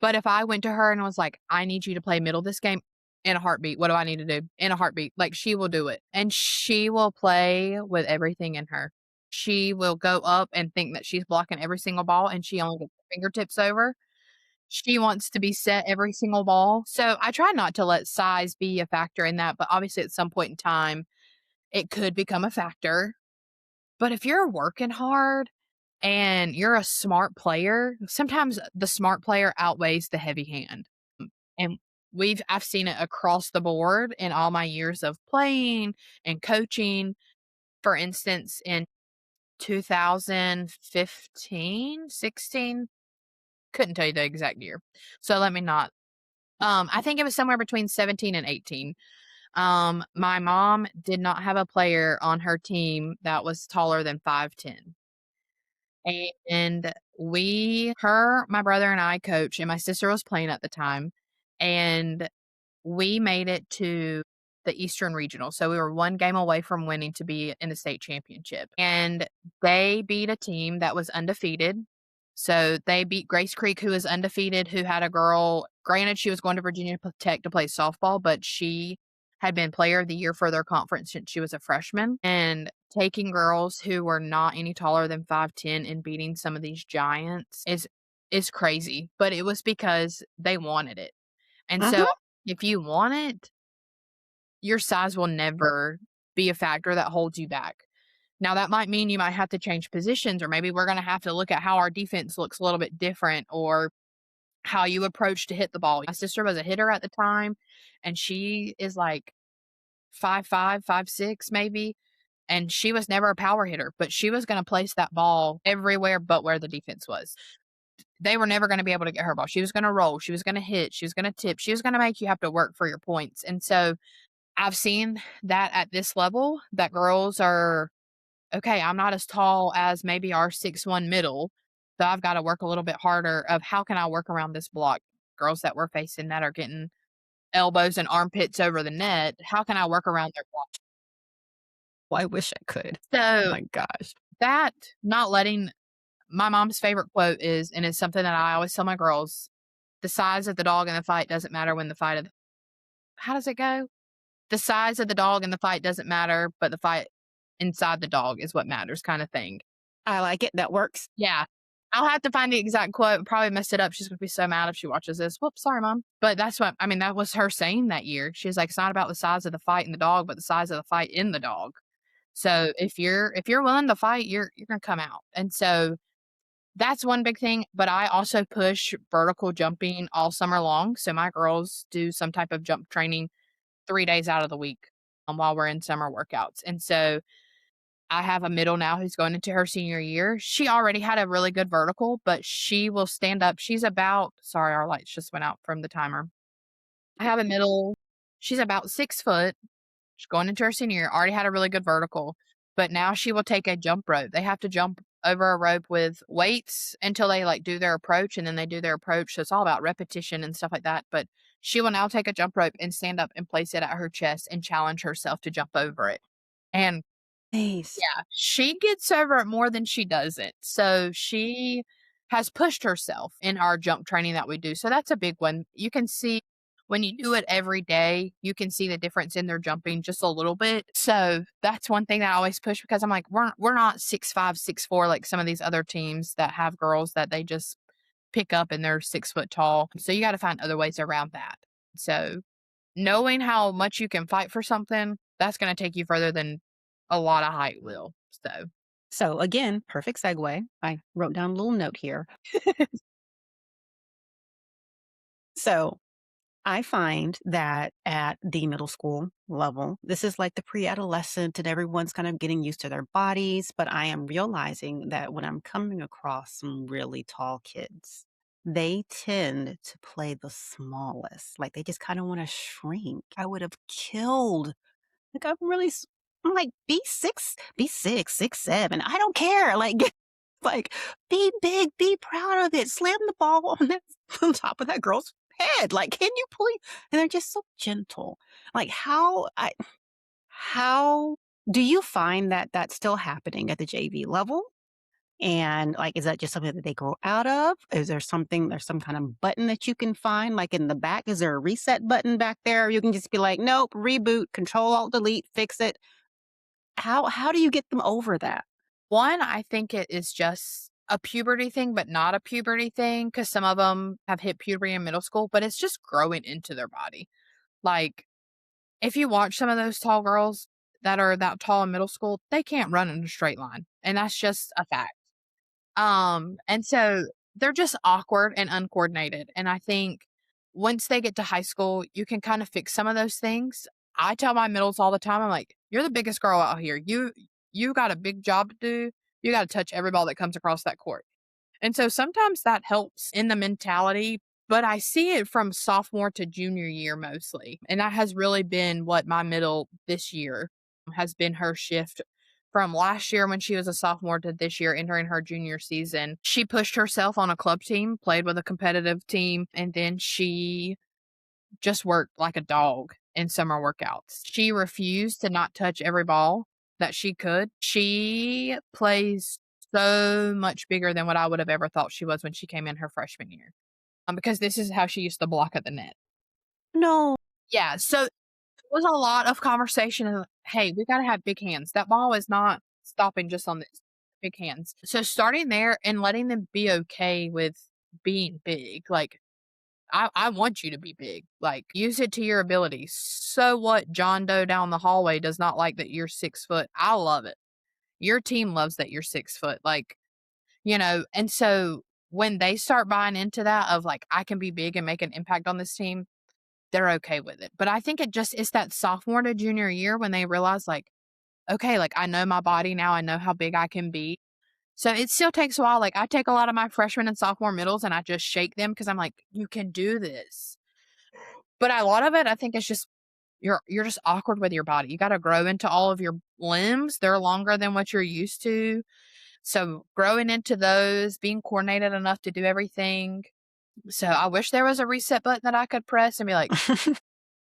But if I went to her and was like, "I need you to play middle this game," in a heartbeat, what do I need to do? In a heartbeat, like, she will do it, and she will play with everything in her. She will go up and think that she's blocking every single ball, and she only gets her fingertips over. She wants to be set every single ball. So, I try not to let size be a factor in that, but obviously at some point in time, it could become a factor. But if you're working hard and you're a smart player, sometimes the smart player outweighs the heavy hand. And I've seen it across the board in all my years of playing and coaching. For instance, in 2015, 16, couldn't tell you the exact year. So let me not. I think it was somewhere between 17 and 18. My mom did not have a player on her team that was taller than 5'10". And my brother and I coach, and my sister was playing at the time. And we made it to the Eastern Regional, so we were 1 game away from winning to be in the state championship, and they beat a team that was undefeated. So, they beat Grace Creek, who was undefeated, who had a girl, granted, she was going to Virginia Tech to play softball, but she had been player of the year for their conference since she was a freshman, and taking girls who were not any taller than 5'10" and beating some of these giants is crazy, but it was because they wanted it. And so, Mhm. if you want it, your size will never be a factor that holds you back. Now, that might mean you might have to change positions, or maybe we're going to have to look at how our defense looks a little bit different, or how you approach to hit the ball. My sister was a hitter at the time, and she is like 5'5", 5'6", maybe. And she was never a power hitter, but she was going to place that ball everywhere but where the defense was. They were never going to be able to get her ball. She was going to roll. She was going to hit. She was going to tip. She was going to make you have to work for your points. And so I've seen that at this level, that girls are, okay, I'm not as tall as maybe our 6'1" middle, so I've gotta work a little bit harder of how can I work around this block? Girls that we're facing that are getting elbows and armpits over the net, how can I work around their block? Well, I wish I could. So, My gosh. that not letting my mom's favorite quote is, and it's something that I always tell my girls, "The size of the dog in the fight doesn't matter when the fight of" how does it go? "The size of the dog in the fight doesn't matter, but the fight inside the dog is what matters," kinda thing. I like it. That works. Yeah. I'll have to find the exact quote, probably messed it up. She's gonna be so mad if she watches this. "Whoops, sorry, mom." But that's what I mean, that was her saying that year. She's like, "It's not about the size of the fight in the dog, but the size of the fight in the dog." So, if you're willing to fight, you're gonna come out. And so, that's one big thing, but I also push vertical jumping all summer long. So, my girls do some type of jump training 3 days out of the week, while we're in summer workouts. And so, I have a middle now who's going into her senior year. She already had a really good vertical, but she will stand up. She's about, sorry, our lights just went out from the timer. I have a middle. She's about 6 foot. She's going into her senior year, already had a really good vertical, but now she will take a jump rope. They have to jump over a rope with weights until they like do their approach, and then they do their approach. So it's all about repetition and stuff like that. But she will now take a jump rope and stand up and place it at her chest and challenge herself to jump over it. And Nice. yeah, she gets over it more than she doesn't. So she has pushed herself in our jump training that we do. So that's a big one. You can see when you do it every day, you can see the difference in their jumping just a little bit. So that's one thing that I always push because I'm like, we're not 6'5", 6'4", like some of these other teams that have girls that they just pick up and they're 6 foot tall. So you got to find other ways around that. So knowing how much you can fight for something, that's gonna take you further than a lot of height will, so So again, perfect segue. I wrote down a little note here. So I find that at the middle school level, this is like the pre-adolescent and everyone's kind of getting used to their bodies, but I am realizing that when I'm coming across some really tall kids, they tend to play the smallest. Like they just kind of want to shrink. I would have killed. Like I'm like, be 6'7". I don't care. Like like, be big, be proud of it, slam the ball on that on top of that girl's head, like, "Can you please?" And they're just so gentle. Like, how do you find that that's still happening at the JV level? And, like, is that just something that they grow out of? Is there's some kind of button that you can find, like, in the back? Is there a reset button back there? You can just be like, "Nope, reboot, control alt delete, fix it." How do you get them over that? One, I think it is just a puberty thing, but not a puberty thing because some of them have hit puberty in middle school, but it's just growing into their body. Like, if you watch some of those tall girls that are that tall in middle school, they can't run in a straight line, and that's just a fact. And so they're just awkward and uncoordinated, and I think once they get to high school, you can kind of fix some of those things. I tell my middles all the time, I'm like, "You're the biggest girl out here. You got a big job to do. You gotta touch every ball that comes across that court." And so sometimes that helps in the mentality, but I see it from sophomore to junior year mostly. And that has really been what my middle this year has been her shift from last year when she was a sophomore to this year entering her junior season. She pushed herself on a club team, played with a competitive team, and then she just worked like a dog in summer workouts. She refused to not touch every ball that she could. She plays so much bigger than what I would have ever thought she was when she came in her freshman year. Because this is how she used to block at the net. No. Yeah, so it was a lot of conversation of, "Hey, we gotta have big hands. That ball is not stopping just on this big hands." So starting there and letting them be okay with being big, like, I want you to be big. Like, use it to your ability. So what John Doe down the hallway does not like that you're 6 foot. I love it. Your team loves that you're 6 foot. Like, and so when they start buying into that of like, I can be big and make an impact on this team, they're okay with it. But I think it's that sophomore to junior year when they realize like, okay, like I know my body now. I know how big I can be. So it still takes a while. Like I take a lot of my freshman and sophomore middles and I just shake them because I'm like, you can do this. But a lot of it, I think, is just you're just awkward with your body. You gotta grow into all of your limbs. They're longer than what you're used to. So growing into those, being coordinated enough to do everything. So I wish there was a reset button that I could press and be like,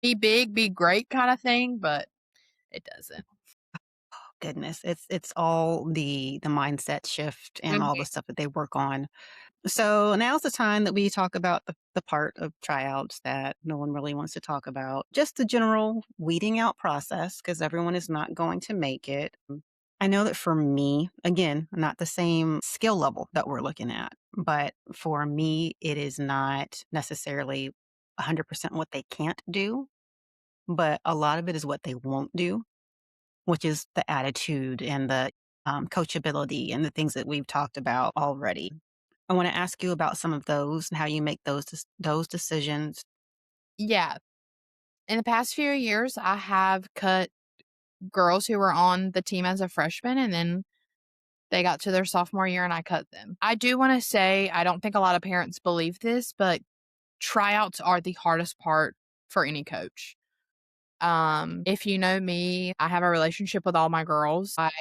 be big, be great kind of thing, but it doesn't. Goodness, it's all the mindset shift and all the Mhm. stuff that they work on. So now's the time that we talk about the part of tryouts that no one really wants to talk about. Just the general weeding out process, because everyone is not going to make it. I know that for me, again, not the same skill level that we're looking at, but for me, it is not necessarily 100% what they can't do, but a lot of it is what they won't do, which is the attitude and the coachability and the things that we've talked about already. I want to ask you about some of those and how you make those decisions. Yeah. In the past few years, I have cut girls who were on the team as a freshman and then they got to their sophomore year and I cut them. I do want to say, I don't think a lot of parents believe this, but tryouts are the hardest part for any coach. If you know me, I have a relationship with all my girls. I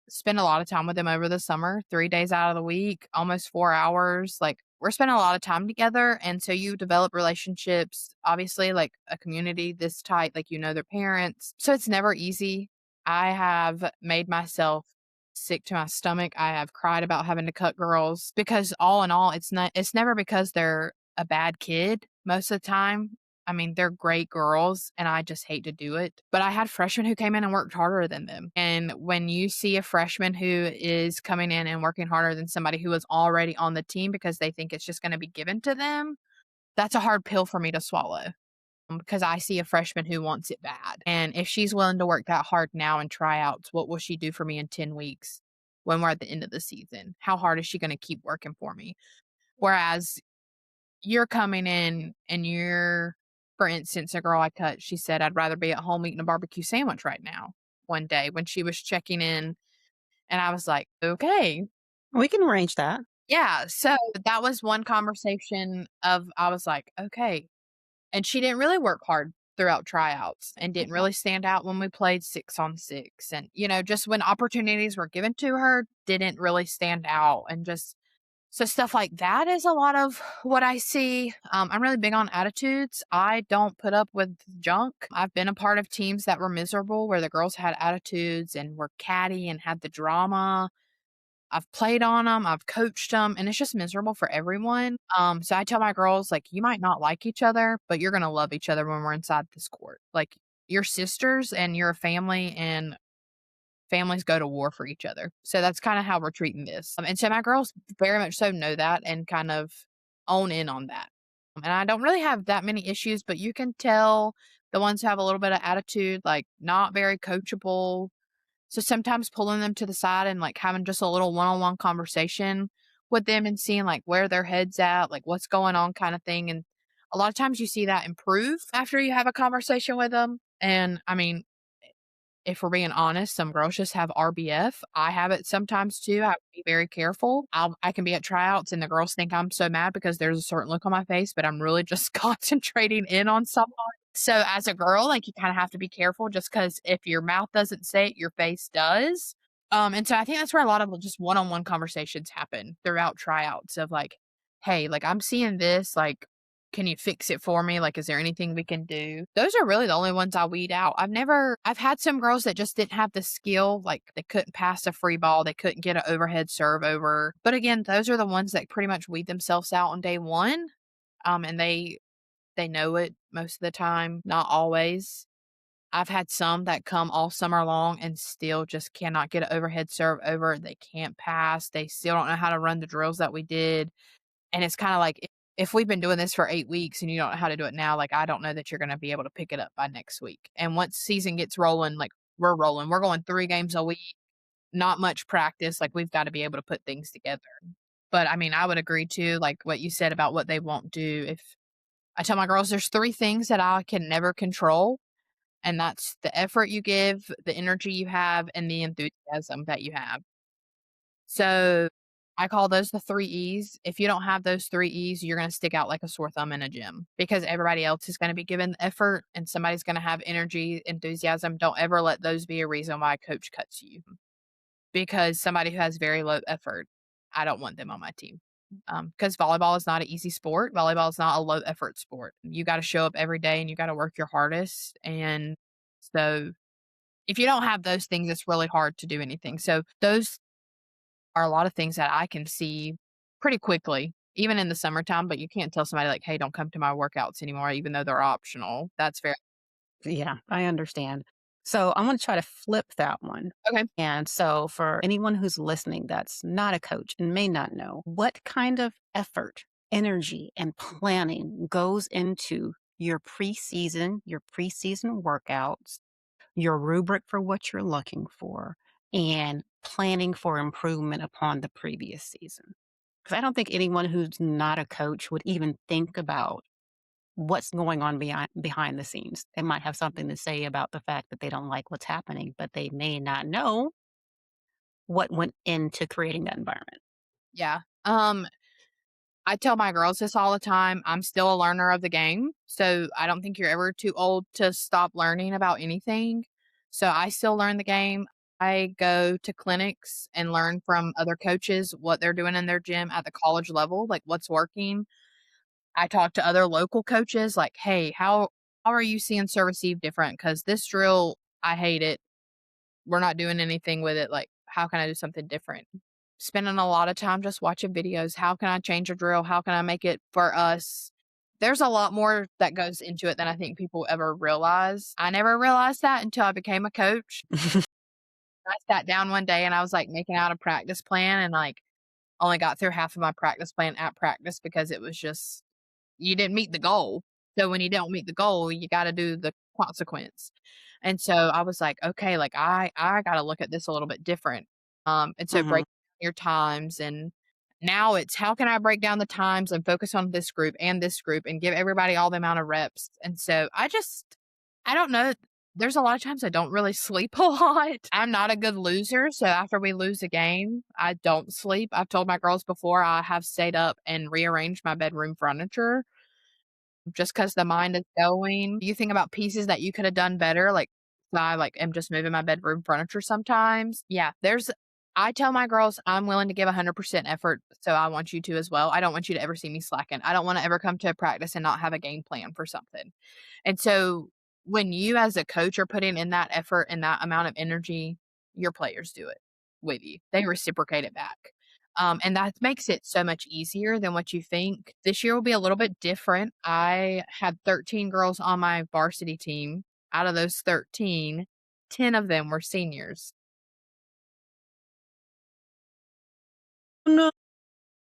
spend a lot of time with them over the summer, 3 days out of the week, almost 4 hours. Like we're spending a lot of time together. And so you develop relationships, obviously, like a community this tight, like you know their parents. So it's never easy. I have made myself sick to my stomach. I have cried about having to cut girls because all in all, it's never because they're a bad kid most of the time. I mean, they're great girls and I just hate to do it. But I had freshmen who came in and worked harder than them. And when you see a freshman who is coming in and working harder than somebody who was already on the team because they think it's just going to be given to them, that's a hard pill for me to swallow because I see a freshman who wants it bad. And if she's willing to work that hard now in tryouts, what will she do for me in 10 weeks when we're at the end of the season? How hard is she going to keep working for me? Whereas you're coming in and you're For instance, a girl I cut, she said, "I'd rather be at home eating a barbecue sandwich right now," one day when she was checking in, and I was like, "Okay." We can arrange that. Yeah, so that was one conversation of I was like, "Okay." And she didn't really work hard throughout tryouts and didn't really stand out when we played 6 on 6, and, just when opportunities were given to her, didn't really stand out, and just so stuff like that is a lot of what I see. I'm really big on attitudes. I don't put up with junk. I've been a part of teams that were miserable where the girls had attitudes and were catty and had the drama. I've played on them, I've coached them, and it's just miserable for everyone. So I tell my girls, like, "You might not like each other, but you're gonna love each other when we're inside this court. Like, you're sisters and you're a family, and families go to war for each other." So that's kinda how we're treating this. And so my girls very much so know that and kind of own in on that. And I don't really have that many issues, but you can tell the ones who have a little bit of attitude, like, not very coachable, so sometimes pulling them to the side and, like, having just a little one-on-one conversation with them and seeing, like, where their head's at, like, what's going on kinda thing, and a lot of times you see that improve after you have a conversation with them, and, I mean, if we're being honest, some girls just have RBF. I have it sometimes too. I have to be very careful. I can be at tryouts and the girls think I'm so mad because there's a certain look on my face, but I'm really just concentrating in on someone. So as a girl, like, you kind of have to be careful just because if your mouth doesn't say it, your face does. And so I think that's where a lot of just one-on-one conversations happen throughout tryouts of like, hey, like, I'm seeing this, like, can you fix it for me? Like, is there anything we can do? Those are really the only ones I weed out. I've had some girls that just didn't have the skill, like they couldn't pass a free ball, they couldn't get an overhead serve over. But again, those are the ones that pretty much weed themselves out on day one. And they know it most of the time, not always. I've had some that come all summer long and still just cannot get an overhead serve over. They can't pass. They still don't know how to run the drills that we did. And it's kinda like, if we've been doing this for 8 weeks and you don't know how to do it now, like, I don't know that you're gonna be able to pick it up by next week. And once season gets rolling, like, we're rolling. We're going 3 games a week, not much practice, like, we've gotta be able to put things together. But, I mean, I would agree too, like, what you said about what they won't do. If I tell my girls there's 3 things that I can never control, and that's the effort you give, the energy you have, and the enthusiasm that you have. So, I call those the 3 E's. If you don't have those 3 E's, you're gonna stick out like a sore thumb in a gym because everybody else is gonna be given the effort and somebody's gonna have energy, enthusiasm. Don't ever let those be a reason why a coach cuts you because somebody who has very low effort, I don't want them on my team. Because volleyball is not an easy sport. Volleyball is not a low effort sport. You gotta show up every day and you gotta work your hardest, and so if you don't have those things, it's really hard to do anything. So those are a lot of things that I can see pretty quickly, even in the summertime, but you can't tell somebody like, "Hey, don't come to my workouts anymore," even though they're optional. That's very Yeah, I understand. So I'm going to try to flip that one. okay. And so, for anyone who's listening that's not a coach and may not know, what kind of effort, energy, and planning goes into your preseason workouts, your rubric for what you're looking for, and planning for improvement upon the previous season? Because I don't think anyone who's not a coach would even think about what's going on behind the scenes. They might have something to say about the fact that they don't like what's happening, but they may not know what went into creating that environment. Yeah. I tell my girls this all the time. I'm still a learner of the game, so I don't think you're ever too old to stop learning about anything. So I still learn the game. I go to clinics and learn from other coaches what they're doing in their gym at the college level, like what's working. I talk to other local coaches like, "Hey, how are you seeing serve receive different? Because this drill, I hate it. We're not doing anything with it. Like, how can I do something different?" Spending a lot of time just watching videos. How can I change a drill? How can I make it for us? There's a lot more that goes into it than I think people ever realize. I never realized that until I became a coach. I sat down one day and I was like making out a practice plan and like only got through half of my practice plan at practice because it was just you didn't meet the goal. So when you don't meet the goal, you gotta do the consequence. And so I was like, "Okay, like, I gotta look at this a little bit different." And so Mhm. break your times and Now it's how can I break down the times and focus on this group and give everybody all the amount of reps. And so I don't know. There's a lot of times I don't really sleep a lot. I'm not a good loser. So after we lose a game, I don't sleep. I've told my girls before I have stayed up and rearranged my bedroom furniture just because the mind is going. You think about pieces that you could have done better, like, I, like, am just moving my bedroom furniture sometimes. Yeah, there's I tell my girls I'm willing to give 100% effort, so I want you to as well. I don't want you to ever see me slacking. I don't wanna ever come to a practice and not have a game plan for something. And so, when you as a coach are putting in that effort and that amount of energy, your players do it with you. They reciprocate it back. And that makes it so much easier than what you think. This year will be a little bit different. I had 13 girls on my varsity team. Out of those 13, 10 of them were seniors. No,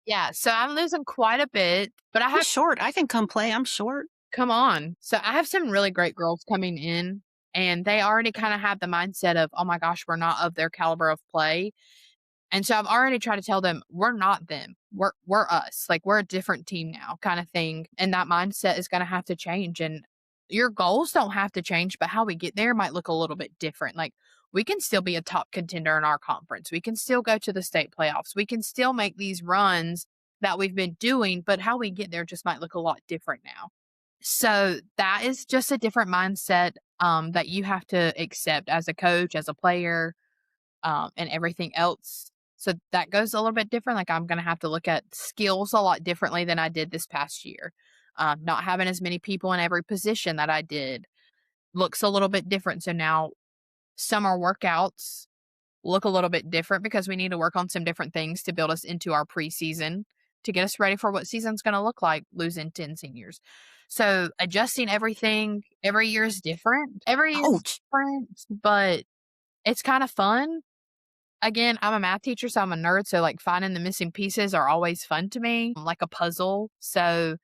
Yeah, so I'm losing quite a bit, but I I'm have short. I can come play. I'm short. come on. So I have some really great girls coming in, and they already kind of have the mindset of, oh my gosh, we're not of their caliber of play. And so I've already tried to tell them we're not them. We're us. Like we're a different team now, kind of thing. And that mindset is going to have to change. And your goals don't have to change, but how we get there might look a little bit different. Like we can still be a top contender in our conference. We can still go to the state playoffs. We can still make these runs that we've been doing, but how we get there just might look a lot different now. So that is just a different mindset that you have to accept as a coach, as a player, and everything else. So that goes a little bit different. Like I'm going to have to look at skills a lot differently than I did this past year. Not having as many people in every position that I did looks a little bit different. So now summer workouts look a little bit different because we need to work on some different things to build us into our preseason to get us ready for what season's going to look like losing 10 seniors. So adjusting everything every year is different. Every year is Ouch. different, but it's kind of fun. Again, I'm a math teacher, so I'm a nerd, so, like, finding the missing pieces are always fun to me, like a puzzle. So,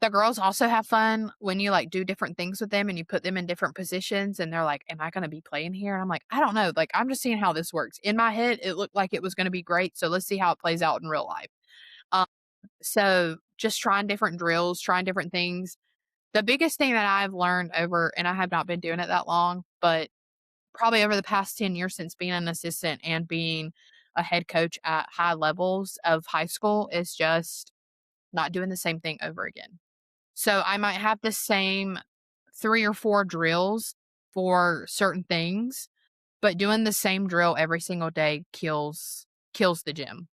the girls also have fun when you, like, do different things with them and you put them in different positions, and they're like, "Am I gonna be playing here?" And I'm like, "I don't know, like, I'm just seeing how this works." In my head, it looked like it was gonna be great, so let's see how it plays out in real life. Um, so just trying different drills, trying different things. The biggest thing that I've learned over and I have not been doing it that long, but probably over the past 10 years since being an assistant and being a head coach at high levels of high school is just not doing the same thing over again. So I might have the same 3 or 4 drills for certain things, but doing the same drill every single day kills the gym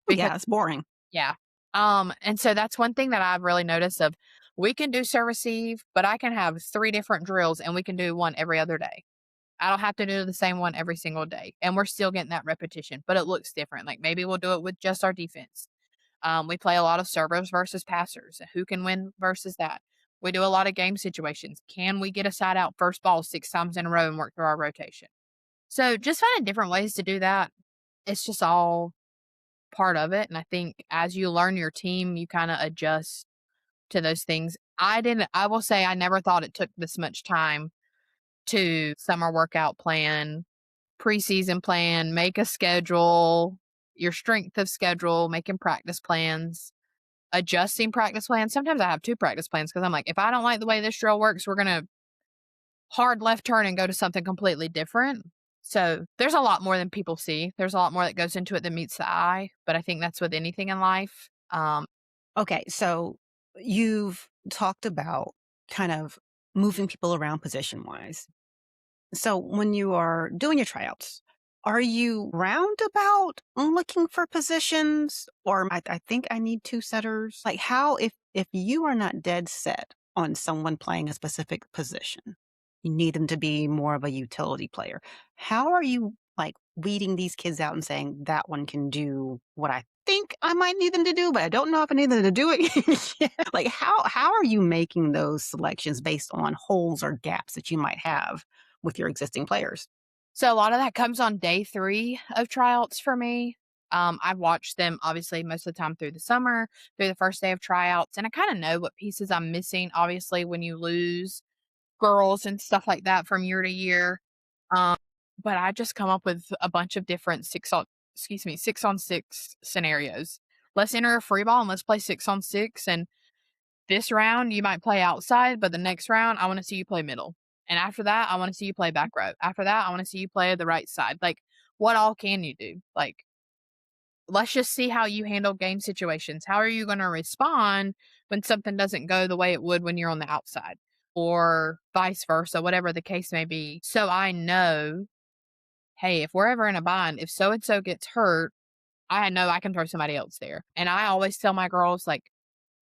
because Yeah, it's boring. yeah. And so that's one thing that I've really noticed of we can do serve receive, but I can have 3 different drills and we can do one every other day. I don't have to do the same one every single day, and we're still getting that repetition, but it looks different. Like maybe we'll do it with just our defense. We play a lot of servers versus passers. Who can win versus that? We do a lot of game situations. Can we get a side out first ball 6 times in a row and work through our rotation? So just finding different ways to do that. It's just all part of it. And I think as you learn your team, you kind of adjust to those things. I will say I never thought it took this much time to summer workout plan, preseason plan, make a schedule, your strength of schedule, making practice plans, adjusting practice plans. Sometimes I have 2 practice plans because I'm like, if I don't like the way this drill works, we're gonna hard left turn and go to something completely different. So there's a lot more than people see. There's a lot more that goes into it than meets the eye. But I think that's with anything in life. Okay, so you've talked about kind of moving people around position wise. So when you are doing your tryouts, are you roundabout looking for positions or I think I need two setters? Like how if you are not dead set on someone playing a specific position, you need them to be more of a utility player. How are you like weeding these kids out and saying that one can do what I think I might need them to do, but I don't know if I need them to do it. Yeah. Like how are you making those selections based on holes or gaps that you might have with your existing players? So a lot of that comes on day 3 of tryouts for me. I've watched them obviously most of the time through the summer, through the first day of tryouts, and I kind of know what pieces I'm missing. Obviously, when you lose girls and stuff like that from year to year, um, but I just come up with a bunch of different 6 on 6 scenarios. Let's enter a free ball and let's play 6 on 6. And this round you might play outside, but the next round I want to see you play middle. And after that, I want to see you play back row. After that, I want to see you play the right side. Like, what all can you do? Like, let's just see how you handle game situations. How are you going to respond when something doesn't go the way it would when you're on the outside, or vice versa, whatever the case may be. So I know, hey, if we're ever in a bind, if so and so gets hurt, I know I can throw somebody else there. And I always tell my girls, like,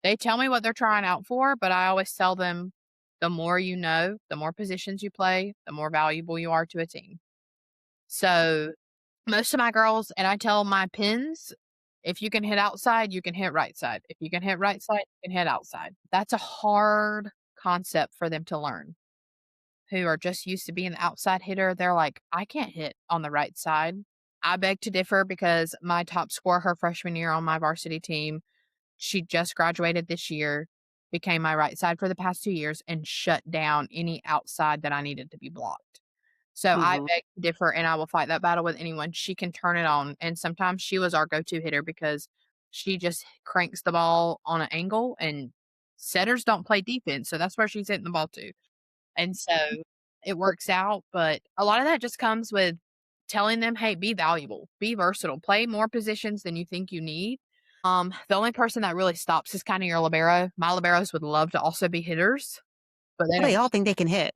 they tell me what they're trying out for, but I always tell them the more you know, the more positions you play, the more valuable you are to a team. So most of my girls, and I tell my pins, if you can hit outside, you can hit right side. If you can hit right side, you can hit outside. That's a hard concept for them to learn, who are just used to being the outside hitter. They're like, I can't hit on the right side. I beg to differ because my top scorer her freshman year on my varsity team, she just graduated this year, became my right side for the past 2 years, and shut down any outside that I needed to be blocked. So I Mhm. beg to differ, and I will fight that battle with anyone. She can turn it on, and sometimes she was our go-to hitter because she just cranks the ball on an angle, and setters don't play defense, so that's where she's hitting the ball to. And so it works out, but a lot of that just comes with telling them, "Hey, be valuable, be versatile, play more positions than you think you need." The only person that really stops is kinda your libero. My liberos would love to also be hitters, but they Well, they don't. all think they can hit.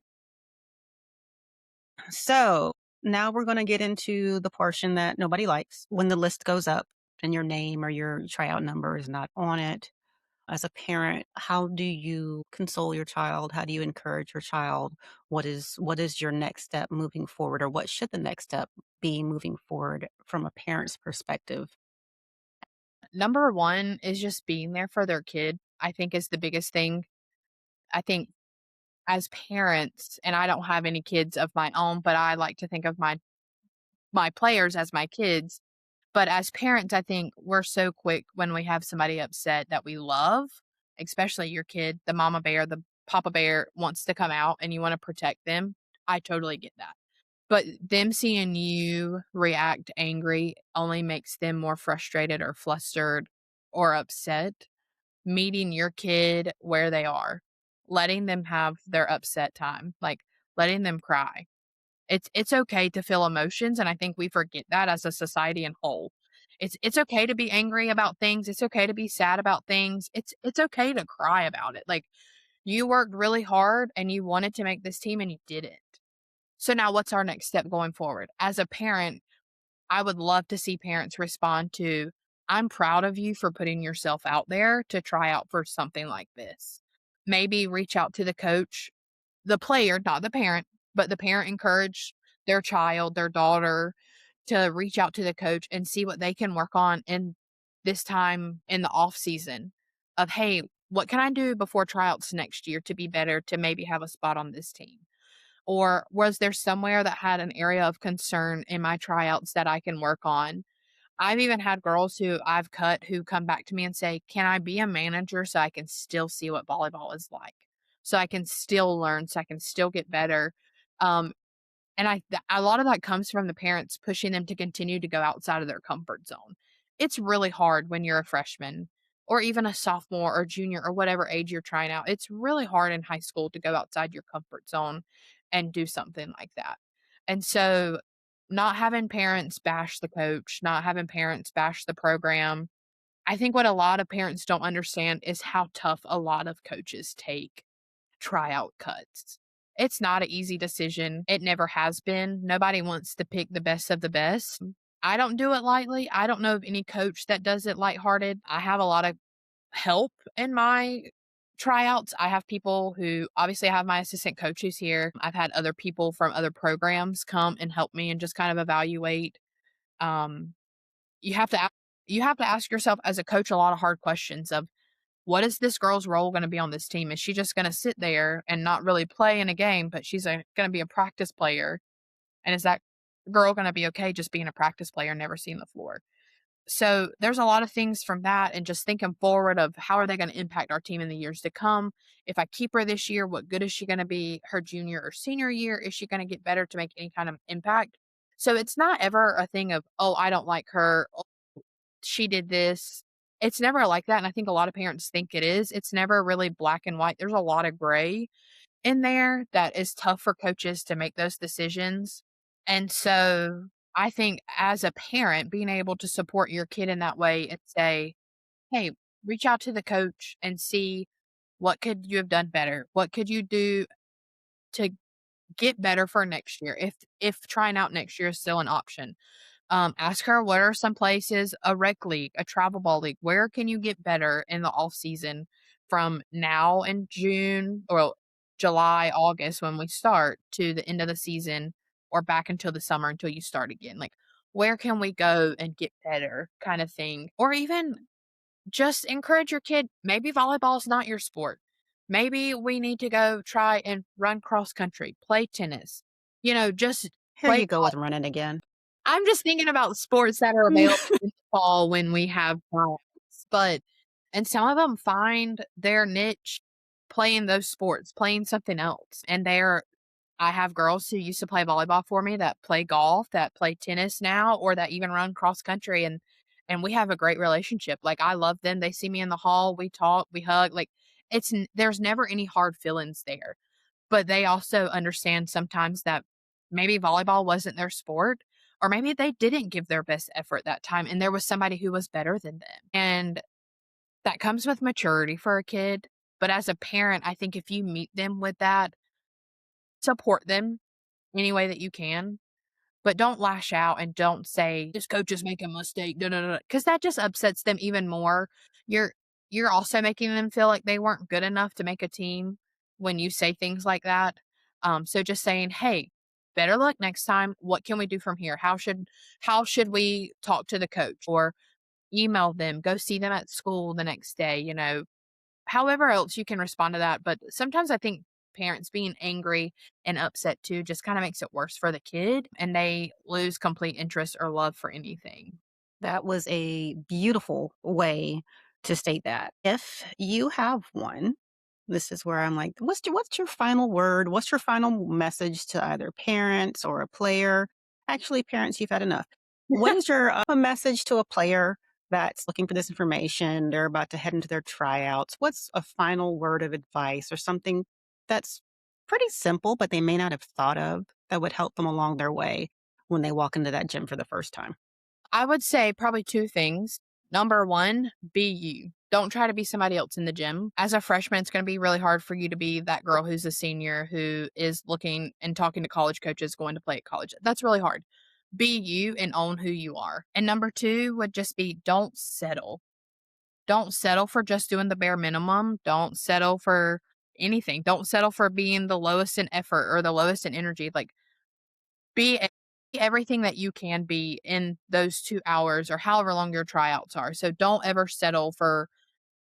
So now we're going to get into the portion that nobody likes when the list goes up and your name or your tryout number is not on it. As a parent, how do you console your child? How do you encourage your child? What is your next step moving forward, or what should the next step be moving forward from a parent's perspective? Number 1 is just being there for their kid, I think is the biggest thing. I think as parents, and I don't have any kids of my own, but I like to think of my players as my kids. But as parents, I think we're so quick when we have somebody upset that we love, especially your kid, the mama bear, the papa bear wants to come out and you want to protect them. I totally get that. But them seeing you react angry only makes them more frustrated or flustered or upset. Meeting your kid where they are, letting them have their upset time, like letting them cry. It's okay to feel emotions, and I think we forget that as a society in whole. It's okay to be angry about things. It's okay to be sad about things. It's okay to cry about it. Like, you worked really hard and you wanted to make this team and you didn't. So now what's our next step going forward? As a parent, I would love to see parents respond to, I'm proud of you for putting yourself out there to try out for something like this. Maybe reach out to the coach, the player, not the parent, but the parent encourage their child, their daughter to reach out to the coach and see what they can work on in this time in the off season of, hey, what can I do before tryouts next year to be better to maybe have a spot on this team? Or was there somewhere that had an area of concern in my tryouts that I can work on? I've even had girls who I've cut who come back to me and say, "Can I be a manager so I can still see what volleyball is like? So I can still learn, so I can still get better?" Um, and a lot of that comes from the parents pushing them to continue to go outside of their comfort zone. It's really hard when you're a freshman or even a sophomore or junior or whatever age you're trying out. It's really hard in high school to go outside your comfort zone and do something like that. And so not having parents bash the coach, not having parents bash the program. I think what a lot of parents don't understand is how tough a lot of coaches take tryout cuts. It's not an easy decision. It never has been. Nobody wants to pick the best of the best. I don't do it lightly. I don't know of any coach that does it lighthearted. I have a lot of help in my tryouts. I have people who obviously I have my assistant coaches here. I've had other people from other programs come and help me and just kind of evaluate. Um, you have to a- you have to ask yourself as a coach a lot of hard questions of, what is this girl's role going to be on this team? Is she just going to sit there and not really play in a game, but she's going to be a practice player? And is that girl going to be okay just being a practice player, never seeing the floor? So there's a lot of things from that, and just thinking forward of how are they going to impact our team in the years to come? If I keep her this year, what good is she going to be her junior or senior year? Is she going to get better to make any kind of impact? So it's not ever a thing of, oh, I don't like her. Oh, she did this. it's never like that, and I think a lot of parents think it is. It's never really black and white. There's a lot of gray in there that is tough for coaches to make those decisions. And so I think as a parent, being able to support your kid in that way and say, hey, reach out to the coach and see what could you have done better? What could you do to get better for next year if trying out next year is still an option? Ask her what are some places, a rec league, a travel ball league, where can you get better in the off season from now in June or July, August when we start to the end of the season or back until the summer until you start again. Like where can we go and get better kind of thing? Or even just encourage your kid. Maybe volleyball is not your sport. Maybe we need to go try and run cross country, play tennis, just Here play you go golf. with running again. I'm just thinking about sports that are available in the fall when we have tryouts, and some of them find their niche playing those sports, playing something else, and I have girls who used to play volleyball for me that play golf, that play tennis now, or that even run cross country, and we have a great relationship. Like, I love them, they see me in the hall, we talk, we hug, like, there's never any hard feelings there. But they also understand sometimes that maybe volleyball wasn't their sport, or maybe they didn't give their best effort that time, and there was somebody who was better than them. And that comes with maturity for a kid. But as a parent, I think if you meet them with that, support them any way that you can. But don't lash out and don't say, "This coach is making a mistake," because that just upsets them even more. You're you're also making them feel like they weren't good enough to make a team when you say things like that. So just saying, "Hey, better luck next time. What can we do from here? How should we talk to the coach or email them, go see them at school the next day," however else you can respond to that. But sometimes I think parents being angry and upset too just kind of makes it worse for the kid and they lose complete interest or love for anything. That was a beautiful way to state that. If you have one, this is where I'm like, what's your final word? What's your final message to either parents or a player? Actually, parents, you've had enough. What is your a message to a player that's looking for this information? They're about to head into their tryouts. What's a final word of advice or something that's pretty simple, but they may not have thought of that would help them along their way when they walk into that gym for the first time? I would say probably two things. Number one, be you. Don't try to be somebody else in the gym. As a freshman, it's going to be really hard for you to be that girl who's a senior who is looking and talking to college coaches going to play at college. That's really hard. Be you and own who you are. And number two would just be don't settle. Don't settle for just doing the bare minimum. Don't settle for anything. Don't settle for being the lowest in effort or the lowest in energy. Like, be everything that you can be in those 2 hours or however long your tryouts are. So don't ever settle for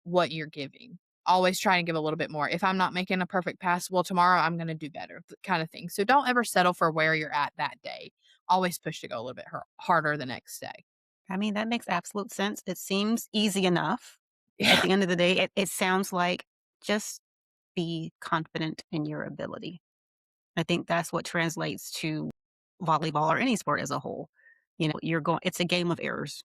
what you're giving. Always try and give a little bit more. If I'm not making a perfect pass, well, tomorrow I'm gonna do better, kind of thing. So don't ever settle for where you're at that day. Always push to go a little bit harder the next day. I mean, that makes absolute sense. It seems easy enough. At Yeah. the end of the day, it sounds like just be confident in your ability. I think that's what translates to volleyball or any sport as a whole. It's a game of errors.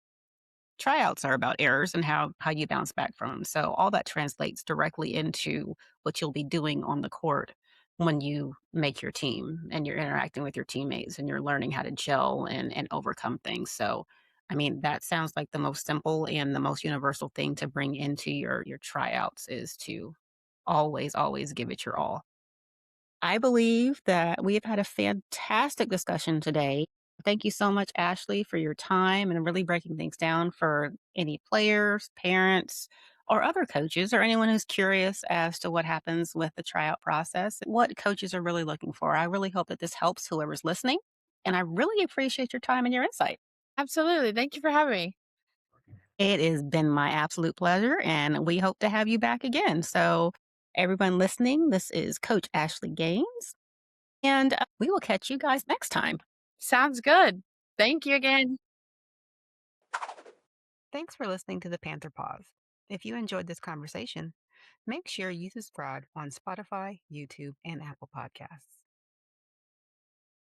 Tryouts are about errors and how you bounce back from them. So all that translates directly into what you'll be doing on the court when you make your team and you're interacting with your teammates and you're learning how to gel and overcome things. So I mean, that sounds like the most simple and the most universal thing to bring into your tryouts is to always, always give it your all. I believe that we have had a fantastic discussion today. Thank you so much, Ashley, for your time and really breaking things down for any players, parents, or other coaches, or anyone who's curious as to what happens with the tryout process, what coaches are really looking for. I really hope that this helps whoever's listening. And I really appreciate your time and your insight. Absolutely. Thank you for having me. It has been my absolute pleasure, and we hope to have you back again. So, everyone listening, this is Coach Ashley Gaines. And we will catch you guys next time. Sounds good. Thank you again. Thanks for listening to the Panther Pause. If you enjoyed this conversation, make sure you subscribe on Spotify, YouTube, and Apple Podcasts.